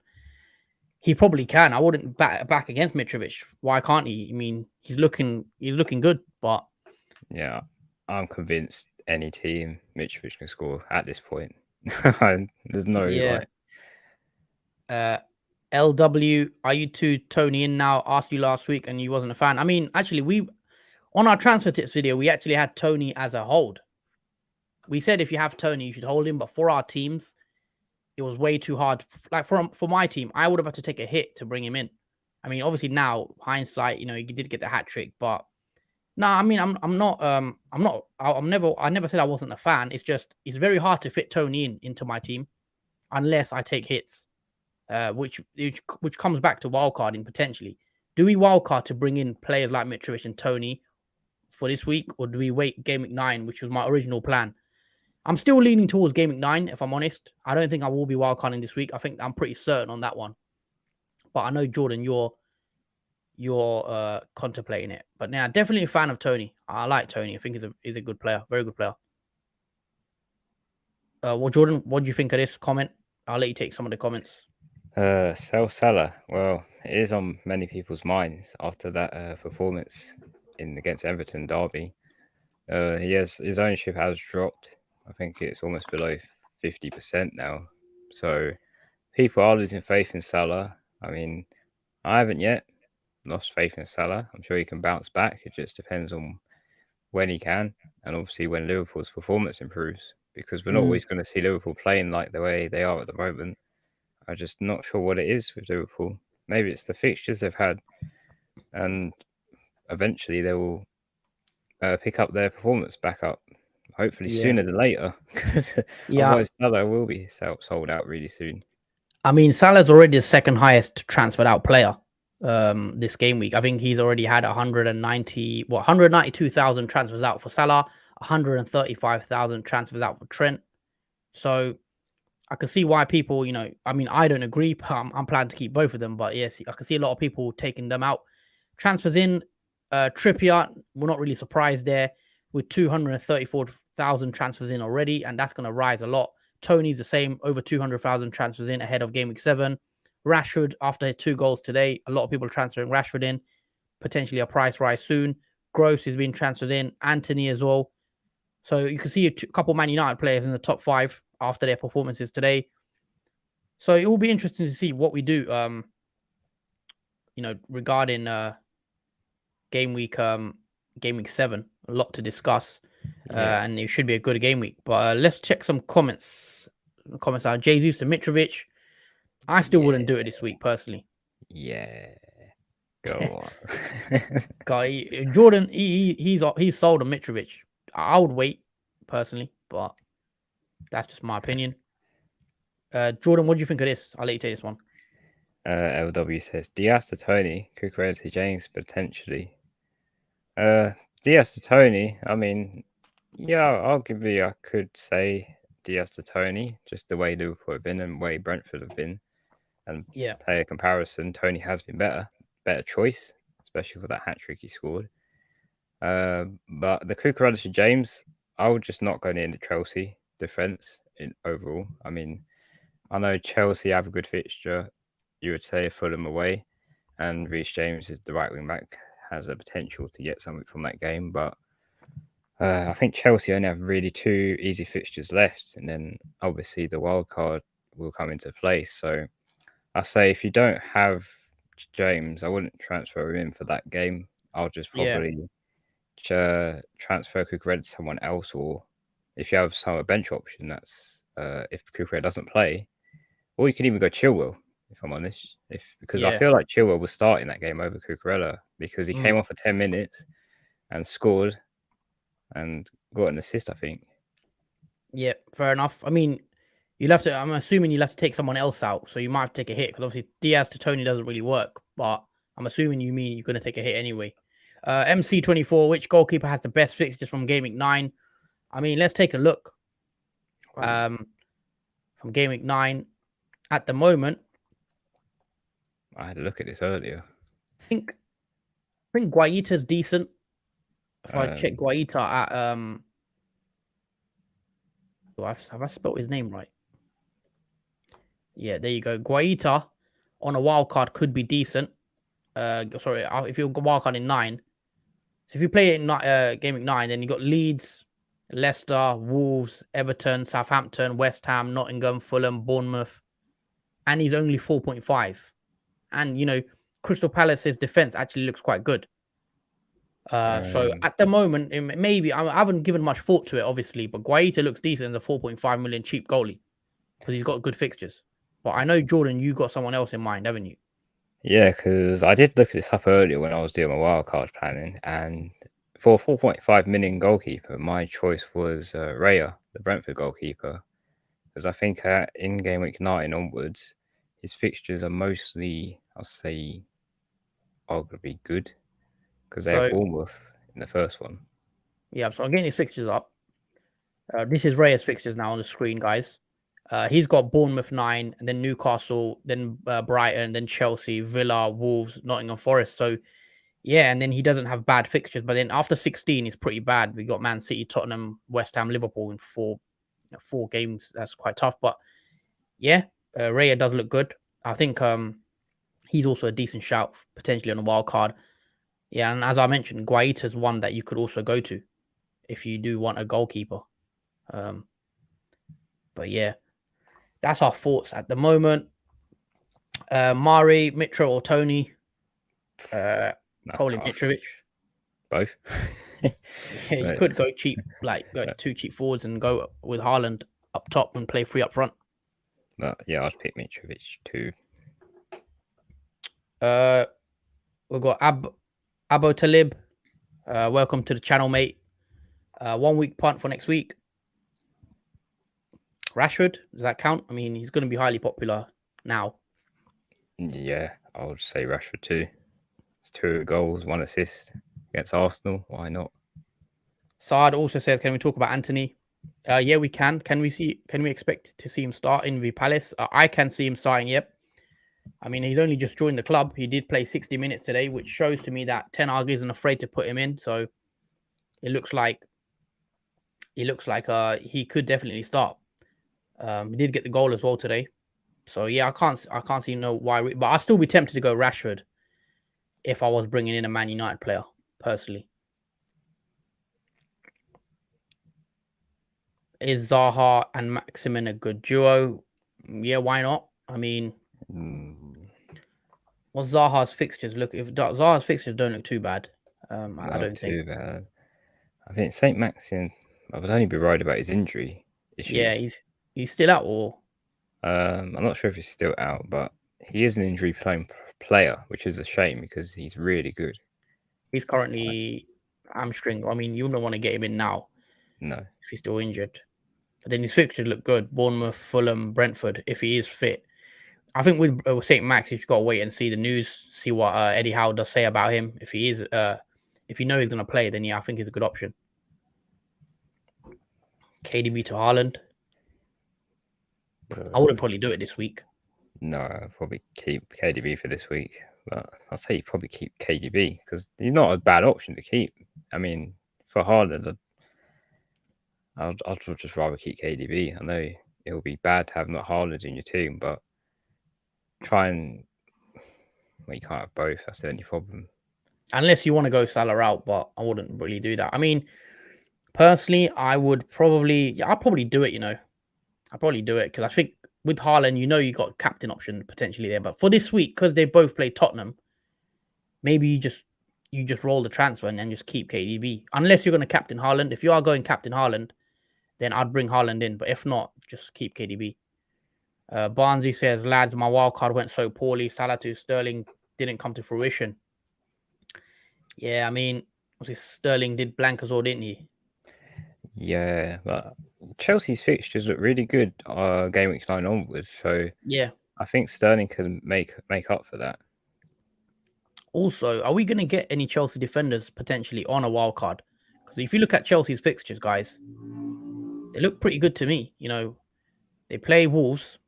he probably can. I wouldn't back against Mitrovic. Why can't he? I mean, he's looking good, but yeah, I'm convinced any team Mitrovic can score at this point. There's no LW, are you two Tony in now? Asked you last week and you wasn't a fan. I mean, actually, we on our transfer tips video, we actually had Tony as a hold. We said if you have Tony, you should hold him, but for our teams, it was way too hard. Like for my team, I would have had to take a hit to bring him in. I mean, obviously now hindsight, he did get the hat trick, but no, I mean, I never said I wasn't a fan. It's just it's very hard to fit Tony into my team unless I take hits, which comes back to wildcarding potentially. Do we wildcard to bring in players like Mitrovic and Tony for this week, or do we wait Gameweek 9, which was my original plan? I'm still leaning towards Gameweek 9, if I'm honest. I don't think I will be wildcarding this week. I think I'm pretty certain on that one. But I know, Jordan, you're contemplating it. But now, definitely a fan of Tony. I like Tony. I think he's a good player, very good player. Well, Jordan, what do you think of this comment? I'll let you take some of the comments. Sell Salah. Well, it is on many people's minds after that performance against Everton derby. His ownership has dropped. I think it's almost below 50% now. So people are losing faith in Salah. I mean, I haven't yet lost faith in Salah. I'm sure he can bounce back. It just depends on when he can, and obviously when Liverpool's performance improves, because we're not always going to see Liverpool playing like the way they are at the moment. I'm just not sure what it is with Liverpool. Maybe it's the fixtures they've had, and eventually they will pick up their performance back up. Hopefully sooner than later, because otherwise Salah will be sold out really soon. I mean, Salah's already the second highest transferred out player this game week. I think he's already had 192,000 transfers out for Salah, 135,000 transfers out for Trent. So I can see why people, I mean, I don't agree, but I'm planning to keep both of them. But yes, I can see a lot of people taking them out. Transfers in, Trippier, we're not really surprised there with 234,000 transfers in already, and that's going to rise a lot. Tony's the same, over 200,000 transfers in ahead of Game Week 7. Rashford, after 2 goals today, a lot of people are transferring Rashford in, potentially a price rise soon. Gross is being transferred in, Anthony as well. So you can see a couple Man United players in the top 5 after their performances today. So it will be interesting to see what we do, regarding game week 7. A lot to discuss, and it should be a good game week. But let's check some comments. Comments are Jesus and Mitrovic. I still wouldn't do it this week personally. Yeah, go on. Jordan, he's sold on Mitrovic. I would wait personally, but that's just my opinion. Jordan, what do you think of this? I'll let you take this one. LW says Diaz to Tony, Cucurella to James potentially. Diaz to Tony. I mean, yeah, arguably I could say Diaz to Tony, just the way Liverpool have been and the way Brentford have been, and play a comparison. Tony has been better choice, especially for that hat trick he scored. But the Cucurella to James, I would just not go near the Chelsea defense in overall. I mean, I know Chelsea have a good fixture. You would say Fulham away, and Reece James is the right wing back, has a potential to get something from that game. But I think Chelsea only have really 2 easy fixtures left, and then obviously the wild card will come into play. So I say if you don't have James, I wouldn't transfer him in for that game. I'll just probably transfer Cucurella to someone else, or if you have some bench option, that's if Cucurella doesn't play, or you can even go Chilwell. If I'm honest, because I feel like Chilwell was starting that game over Cucurella because he came off for 10 minutes and scored and got an assist, I think. Yeah, fair enough. I mean, you'll have to. I'm assuming you'll have to take someone else out, so you might have to take a hit because obviously Diaz to Tony doesn't really work. But I'm assuming you mean you're going to take a hit anyway. MC24, which goalkeeper has the best fixtures from Game Week 9? I mean, let's take a look. From Game Week 9, at the moment, I had a look at this earlier. I think Guaita's decent. If I check Guaita at have I spelled his name right? Yeah, there you go. Guaita on a wild card could be decent. Sorry, if you're wild card in 9. So if you play it in Game Week 9, then you got Leeds, Leicester, Wolves, Everton, Southampton, West Ham, Nottingham, Fulham, Bournemouth, and he's only 4.5. And Crystal Palace's defense actually looks quite good. So at the moment, maybe I haven't given much thought to it, obviously, but Guaita looks decent as a 4.5 million cheap goalie because he's got good fixtures. But I know, Jordan, you got someone else in mind, haven't you? Yeah, because I did look at this up earlier when I was doing my wildcard planning, and for a 4.5 million goalkeeper, my choice was Raya, the Brentford goalkeeper, because I think in Game Week 9 onwards, his fixtures are mostly, I'll say, arguably good, because they have Bournemouth in the first one. Yeah, so I'm getting his fixtures up. This is Raya's fixtures now on the screen, guys. He's got Bournemouth 9, and then Newcastle, then Brighton, then Chelsea, Villa, Wolves, Nottingham Forest. So, yeah, and then he doesn't have bad fixtures. But then after 16, it's pretty bad. We got Man City, Tottenham, West Ham, Liverpool in four games. That's quite tough. But, yeah, Raya does look good. I think he's also a decent shout, potentially on a wild card. Yeah, and as I mentioned, Guaita's one that you could also go to if you do want a goalkeeper. But, yeah. That's our thoughts at the moment. Mari, Mitro, or Tony? Probably tough. Mitrovic. Both. Yeah, you could go cheap, go 2 cheap forwards and go with Haaland up top and play 3 up front. But yeah, I'd pick Mitrovic too. We've got Abo Talib. Welcome to the channel, mate. 1 week punt for next week. Rashford, does that count? I mean, he's going to be highly popular now. Yeah, I would say Rashford too. It's 2 goals, 1 assist against Arsenal. Why not? Saad also says, can we talk about Anthony? Yeah, we can. Can we expect to see him start in the Palace? I can see him starting, yep. I mean, he's only just joined the club. He did play 60 minutes today, which shows to me that Ten Hag isn't afraid to put him in. So it looks like he could definitely start. He did get the goal as well today. So yeah, I can't see no why, but I'd still be tempted to go Rashford if I was bringing in a Man United player personally. Is Zaha and Maximin a good duo? Yeah, why not? I mean, what's Zaha's fixtures look? If Zaha's fixtures don't look too bad, I don't think. Bad. I think Saint Maximin. I would only be worried about his injury issues. Yeah, he's still out, or I'm not sure if he's still out, but he is an injury playing player, which is a shame because he's really good. He's currently hamstring. I mean, you don't want to get him in now. No, if he's still injured. But then his fixtures look good. Bournemouth, Fulham, Brentford, if he is fit. I think with St. Max, you've got to wait and see the news, see what Eddie Howe does say about him. If he is, if you know he's going to play, then yeah, I think he's a good option. KDB to Haaland. I wouldn't probably do it this week. No, I'd probably keep KDB for this week. But I'd say you probably keep KDB because he's not a bad option to keep. I mean, for Haaland, I'd just rather keep KDB. I know it will be bad to have not Haaland in your team, but you can't have both. That's the only problem. Unless you want to go Salah out, but I wouldn't really do that. I mean, personally, I'd probably do it, I'd probably do it because I think with Haaland, you got captain option potentially there. But for this week, because they both play Tottenham, maybe you just you just roll the transfer and then just keep KDB. Unless you're going to captain Haaland. If you are going captain Haaland, then I'd bring Haaland in. But if not, just keep KDB. Barnsley says, lads, my wild card went so poorly. Salah to Sterling didn't come to fruition. Yeah, I mean, Sterling did blank as well, didn't he? Yeah, but Chelsea's fixtures look really good game week 9 onwards. So yeah, I think Sterling can make up for that. Also, are we going to get any Chelsea defenders potentially on a wild card? Because if you look at Chelsea's fixtures, guys, they look pretty good to me. You know, they play Wolves.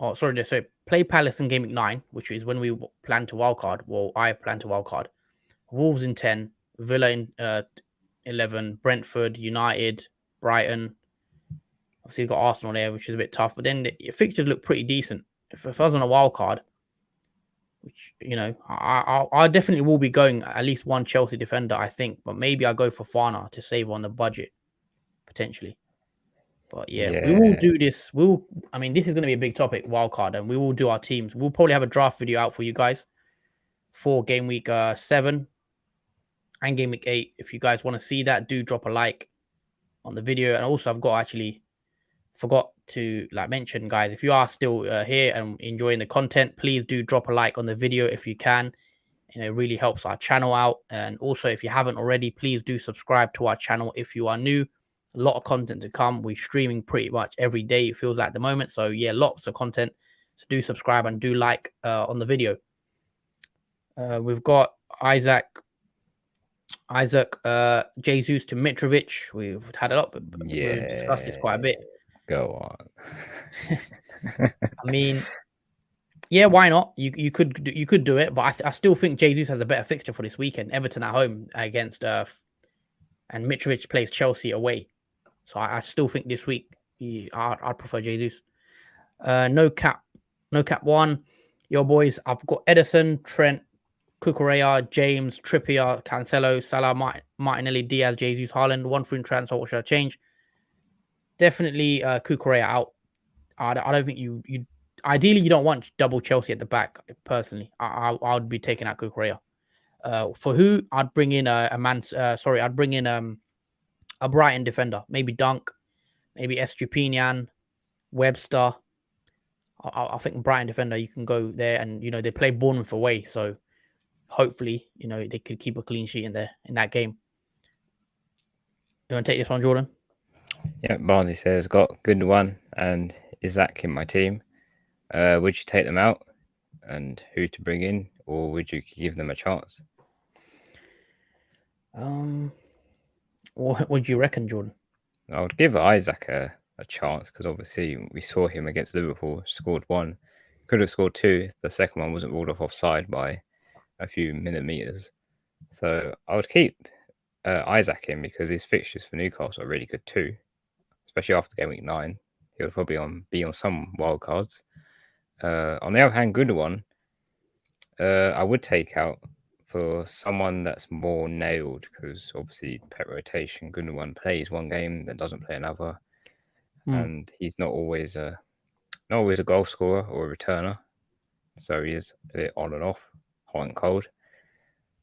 Oh, sorry, they play Palace in Game Week 9, which is when we plan to wildcard. Well, I plan to wildcard. Wolves in 10, Villa in 11, Brentford, United, Brighton. Obviously, you've got Arsenal there, which is a bit tough. But then the fixtures look pretty decent. If I was on a wild card, which, you know, I definitely will be going at least one Chelsea defender, I think. But maybe I'll go for Fana to save on the budget, potentially. But yeah, we will do this. I mean, this is going to be a big topic, wildcard, and we will do our teams. We'll probably have a draft video out for you guys for game week 7 and game week 8. If you guys want to see that, do drop a like on the video. And also, I've forgot to mention, guys, if you are still here and enjoying the content, please do drop a like on the video if you can. You know, it really helps our channel out. And also, if you haven't already, please do subscribe to our channel if you are new. A lot of content to come. We're streaming pretty much every day, it feels like, at the moment. So yeah, lots of content. So do subscribe and do like on the video. We've got Isaac, Jesus to Mitrovic. We've had a lot, but we've discussed this quite a bit. Go on. I mean, yeah, why not? You could do it, but I still think Jesus has a better fixture for this weekend. Everton at home against and Mitrovic plays Chelsea away. So I still think this week I'd prefer Jesus. No cap one. Your boys, I've got Edison, Trent, Cucurella, James, Trippier, Cancelo, Salah, Martinelli, Diaz, Jesus, Haaland. 1 free transfer. What should I change? Definitely Cucurella out. I don't think you ideally you don't want double Chelsea at the back. Personally, I would be taking out Cucurella. For who I'd bring in I'd bring in a Brighton defender, maybe Dunk, maybe Estupinian, Webster. I think Brighton defender, you can go there, and you know they play Bournemouth away, so hopefully you know they could keep a clean sheet in that game. You want to take this one, Jordan? Yeah, Barnsley says got good one, and Isaac in my team. Would you take them out, and who to bring in, or would you give them a chance? What do you reckon, Jordan? I would give Isaac a chance because obviously we saw him against Liverpool, scored 1, could have scored 2. The second one wasn't ruled off offside by a few millimeters. So I would keep Isaac in because his fixtures for Newcastle are really good too, especially after game week 9. He'll probably be on some wild cards. On the other hand, Gundogan, I would take out for someone that's more nailed because obviously pet rotation. Gundogan plays one game, then doesn't play another, and he's not always a goal scorer or a returner, so he is a bit on and off, hot and cold.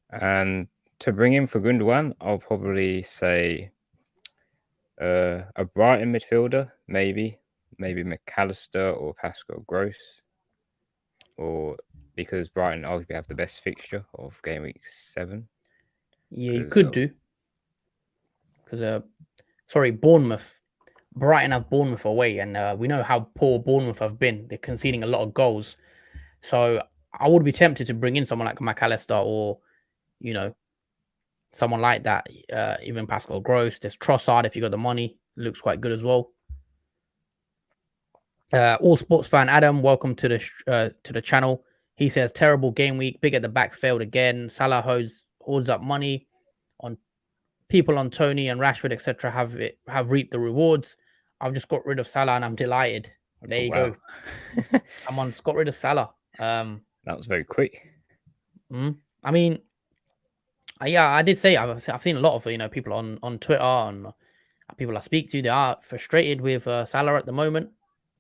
And to bring in for Gundogan, I'll probably say a Brighton midfielder, maybe McAllister or Pascal Gross, or because Brighton arguably have the best fixture of game week 7. Yeah, you could do. Because, Bournemouth. Brighton have Bournemouth away, and we know how poor Bournemouth have been. They're conceding a lot of goals. So I would be tempted to bring in someone like McAllister or, you know, someone like that. Even Pascal Gross. There's Trossard if you got the money. Looks quite good as well. All sports fan Adam, welcome to the channel. He says terrible game week, big at the back, failed again. Salah holds up money on people on Tony and Rashford, etc. have reaped the rewards. I've just got rid of Salah and I'm delighted. There you go. Someone's got rid of Salah. That was very quick. I mean, yeah, I did say I've seen a lot of people on Twitter and people I speak to. They are frustrated with Salah at the moment.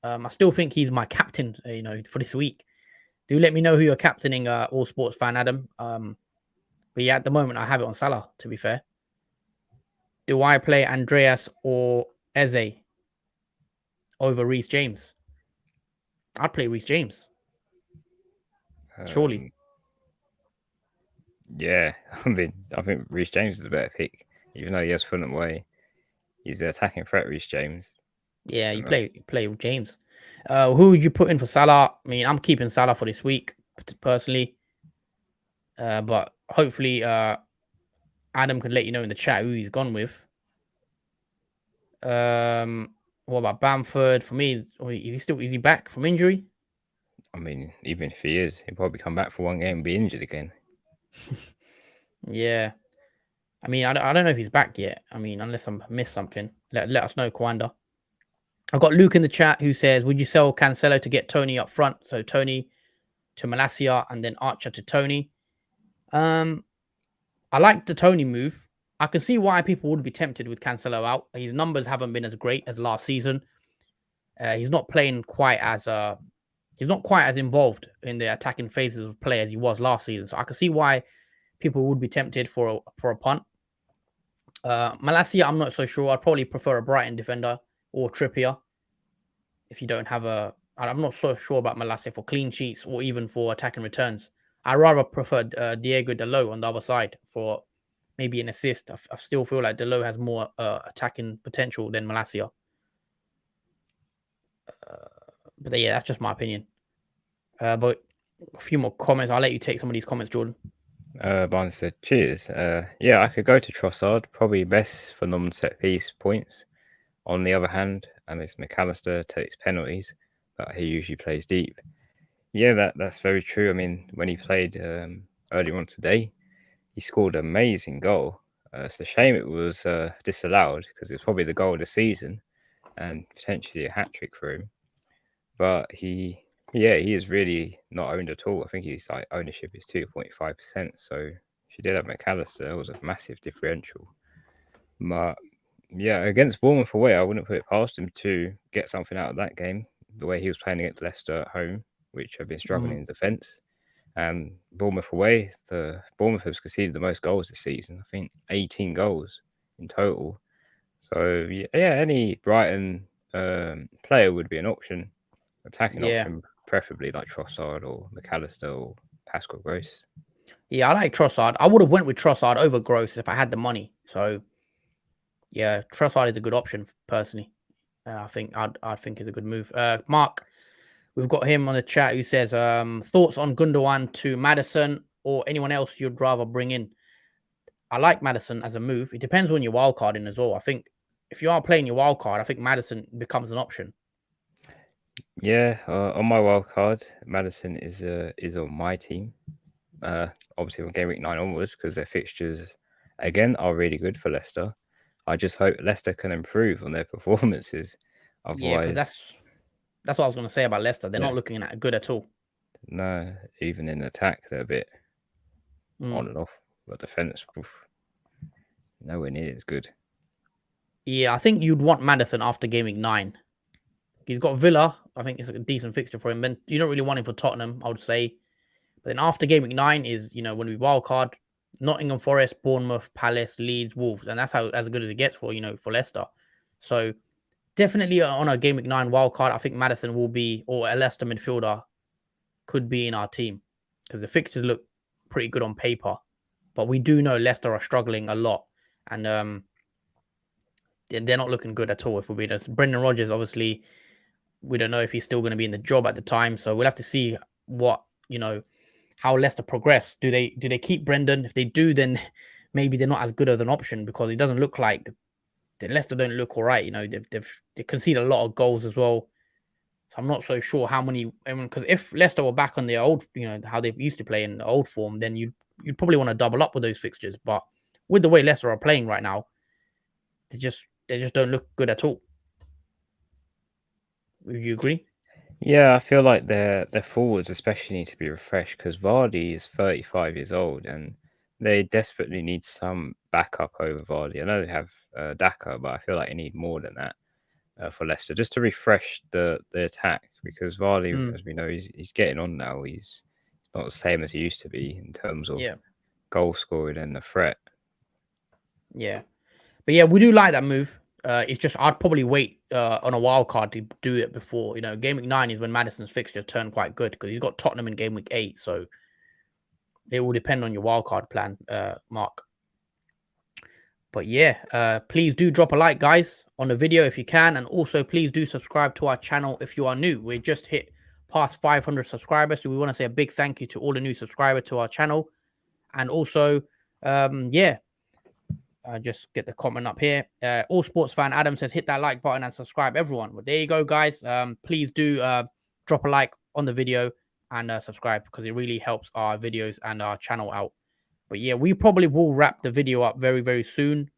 I still think he's my captain, for this week. Do let me know who you're captaining, All Sports Fan Adam. But yeah, at the moment I have it on Salah. To be fair, do I play Andreas or Eze over Reece James? I'd play Reece James. Surely. Um, yeah, I think Reece James is a better pick, even though he has Fulham away. He's the attacking threat, Reece James. Yeah, you play with James. Who would you put in for Salah? I mean, I'm keeping Salah for this week personally. But hopefully, Adam could let you know in the chat who he's gone with. What about Bamford? For me, is he back from injury? I mean, even if he is, he'll probably come back for one game and be injured again. Yeah. I mean, I don't know if he's back yet. I mean, unless I missed something. Let us know, Kwanda. I've got Luke in the chat who says, would you sell Cancelo to get Tony up front? So Tony to Malacia and then Archer to Tony. I like the Tony move. I can see why people would be tempted with Cancelo out. His numbers haven't been as great as last season. He's not playing quite as he's not quite as involved in the attacking phases of play as he was last season. So I can see why people would be tempted for a punt. Malacia, I'm not so sure. I'd probably prefer a Brighton defender or Trippier. If you don't have I'm not so sure about Malacia for clean sheets or even for attacking returns. I rather prefer Diego Dalot on the other side for maybe an assist. I still feel like Dalot has more attacking potential than Malacia. But yeah, that's just my opinion. But a few more comments. I'll let you take some of these comments, Jordan. Barnes said, cheers. Yeah, I could go to Trossard, probably best for non-set piece points. On the other hand, Alex McAllister takes penalties, but he usually plays deep. Yeah, that's very true. I mean, when he played earlier on today, he scored an amazing goal. It's a shame it was disallowed because it's probably the goal of the season and potentially a hat-trick for him. But he is really not owned at all. I think his ownership is 2.5%. So if you did have McAllister, it was a massive differential. But yeah, against Bournemouth away, I wouldn't put it past him to get something out of that game. The way he was playing against Leicester at home, which have been struggling in defence, and Bournemouth away, Bournemouth has conceded the most goals this season. I think 18 goals in total. So yeah, any Brighton player would be an option, attacking option, preferably like Trossard or McAllister or Pascal Gross. Yeah, I like Trossard. I would have went with Trossard over Gross if I had the money. So yeah, Trossard is a good option personally. I think is a good move. Mark, we've got him on the chat who says thoughts on Gundogan to Maddison or anyone else you'd rather bring in. I like Maddison as a move. It depends on your wildcarding as well. I think if you are playing your wildcard, I think Maddison becomes an option. Yeah, on my wildcard, Maddison is on my team. Obviously from Gameweek 9 onwards, because their fixtures again are really good for Leicester. I just hope Leicester can improve on their performances. Otherwise, yeah, because that's what I was going to say about Leicester. They're not looking at good at all. No, even in attack, they're a bit on and off. But defense, nowhere near as good. Yeah, I think you'd want Maddison after Gameweek 9. He's got Villa. I think it's a decent fixture for him. Then you don't really want him for Tottenham, I would say. But then after Gameweek 9 is, when we wildcard, Nottingham Forest, Bournemouth, Palace, Leeds, Wolves. And that's as good as it gets for Leicester. So definitely on a Gameweek 9 wildcard, I think Maddison will be, or a Leicester midfielder could be in our team. Because the fixtures look pretty good on paper. But we do know Leicester are struggling a lot. And they're not looking good at all, if we're being honest. Brendan Rodgers, obviously, we don't know if he's still going to be in the job at the time. So we'll have to see how Leicester progress. Do they keep Brendan? If they do, then maybe they're not as good as an option because it doesn't look like the Leicester don't look all right. They concede a lot of goals as well. So I'm not so sure how many. Because if Leicester were back on their old, how they used to play in the old form, then you'd probably want to double up with those fixtures. But with the way Leicester are playing right now, they just don't look good at all. Would you agree? Yeah, I feel like their forwards especially need to be refreshed because Vardy is 35 years old and they desperately need some backup over Vardy. I know they have Daka, but I feel like they need more than that for Leicester just to refresh the attack because Vardy, as we know, he's getting on now. He's not the same as he used to be in terms of goal scoring and the threat. Yeah. But yeah, we do like that move. It's just I'd probably wait on a wild card to do it before. Game week 9 is when Madison's fixture turned quite good because he's got Tottenham in game week 8. So it will depend on your wild card plan, Mark. But yeah, please do drop a like, guys, on the video if you can. And also, please do subscribe to our channel if you are new. We just hit past 500 subscribers. So we want to say a big thank you to all the new subscribers to our channel. And also, just get the comment up here. All Sports Fan Adam says, hit that like button and subscribe, everyone. Well, there you go, guys. Please do drop a like on the video and subscribe because it really helps our videos and our channel out. But yeah, we probably will wrap the video up very, very soon.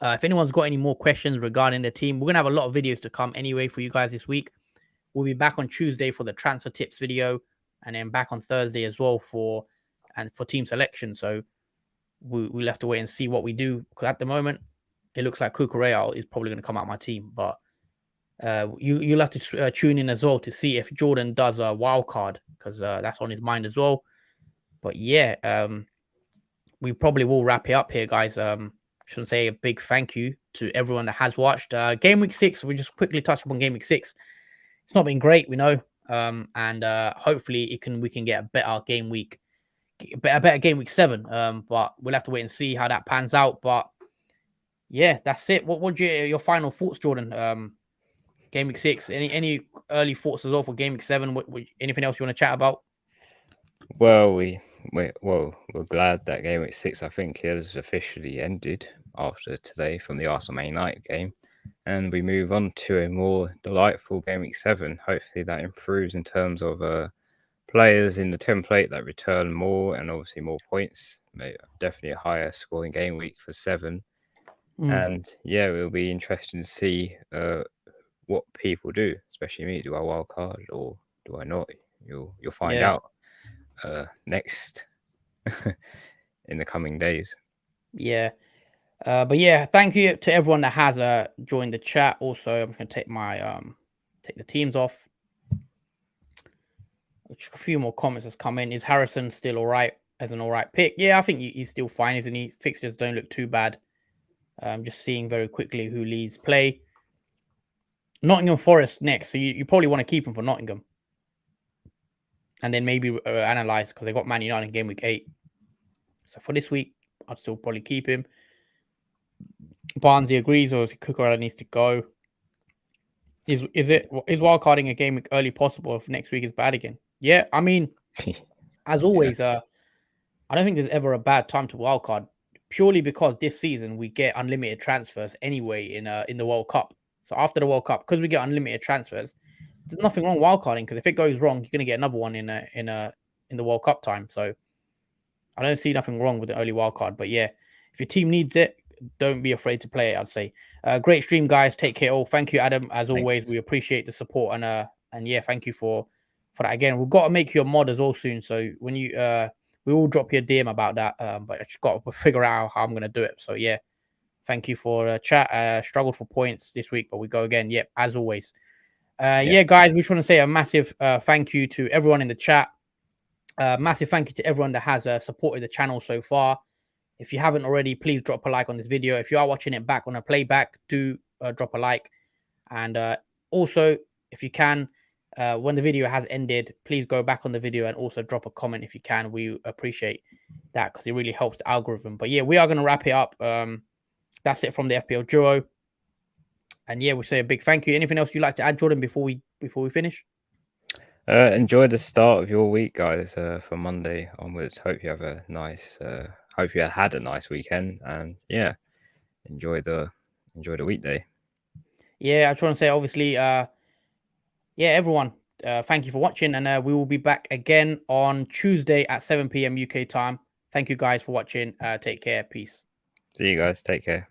If anyone's got any more questions regarding the team, we're going to have a lot of videos to come anyway for you guys this week. We'll be back on Tuesday for the transfer tips video and then back on Thursday as well for team selection. So we'll have to wait and see what we do because at the moment, it looks like Cucurella is probably going to come out my team. But you'll have to tune in as well to see if Jordan does a wild card because that's on his mind as well. But yeah, we probably will wrap it up here, guys. Should say a big thank you to everyone that has watched. Game week 6, we just quickly touched upon game week 6. It's not been great, we know. And hopefully we can get a better game week 7. But we'll have to wait and see how that pans out. But yeah, that's it. What would your final thoughts, Jordan? Game week 6. Any early thoughts as well for game week 7? Anything else you want to chat about? Well, we're glad that game week 6, I think, has officially ended after today from the Arsenal Man United game, and we move on to a more delightful game week 7. Hopefully, that improves in terms of players in the template that return more and obviously more points. Definitely a higher scoring game week for 7. And yeah, it'll be interesting to see what people do, especially me. Do I wild card or do I not? You'll find out next in the coming days. Yeah. But yeah, thank you to everyone that has joined the chat. Also, I'm going to take my take the teams off. Just a few more comments has come in. Is Harrison still all right as an all right pick? Yeah, I think he's still fine, isn't he? Fixtures don't look too bad. Just seeing very quickly who leads play. Nottingham Forest next, so you probably want to keep him for Nottingham. And then maybe analyze because they got Man United in game week 8. So for this week, I'd still probably keep him. Barnsley agrees, or if Cucurella needs to go. Is wildcarding a game week early possible if next week is bad again? Yeah, I mean, as always, I don't think there's ever a bad time to wildcard, purely because this season we get unlimited transfers anyway in the World Cup. So after the World Cup, because we get unlimited transfers, there's nothing wrong wildcarding because if it goes wrong, you're going to get another one in the World Cup time. So I don't see nothing wrong with the early wildcard. But yeah, if your team needs it, don't be afraid to play it, I'd say. Great stream, guys. Take care all. Thank you, Adam. As always, we appreciate the support and yeah, thank you for that again. We've got to make you a mod as well soon. So when you we will drop you a DM about that. But I just got to figure out how I'm going to do it. So yeah, thank you for chat. Struggled for points this week, but we go again. Yep, as always. Yeah, guys, we just want to say a massive thank you to everyone in the chat. Massive thank you to everyone that has supported the channel so far. If you haven't already, please drop a like on this video. If you are watching it back on a playback, do drop a like. And also, if you can, when the video has ended, please go back on the video and also drop a comment if you can. We appreciate that because it really helps the algorithm. But yeah, we are going to wrap it up. That's it from the FPL Duo. And yeah, we'll say a big thank you. Anything else you'd like to add, Jordan, before we finish? Enjoy the start of your week, guys, from Monday onwards. Hope you have a nice hope you had a nice weekend, and yeah, enjoy the weekday. Yeah, I just want to say, obviously, yeah, everyone, thank you for watching, and we will be back again on Tuesday at 7 p.m. UK time. Thank you guys for watching. Take care. Peace. See you guys. Take care.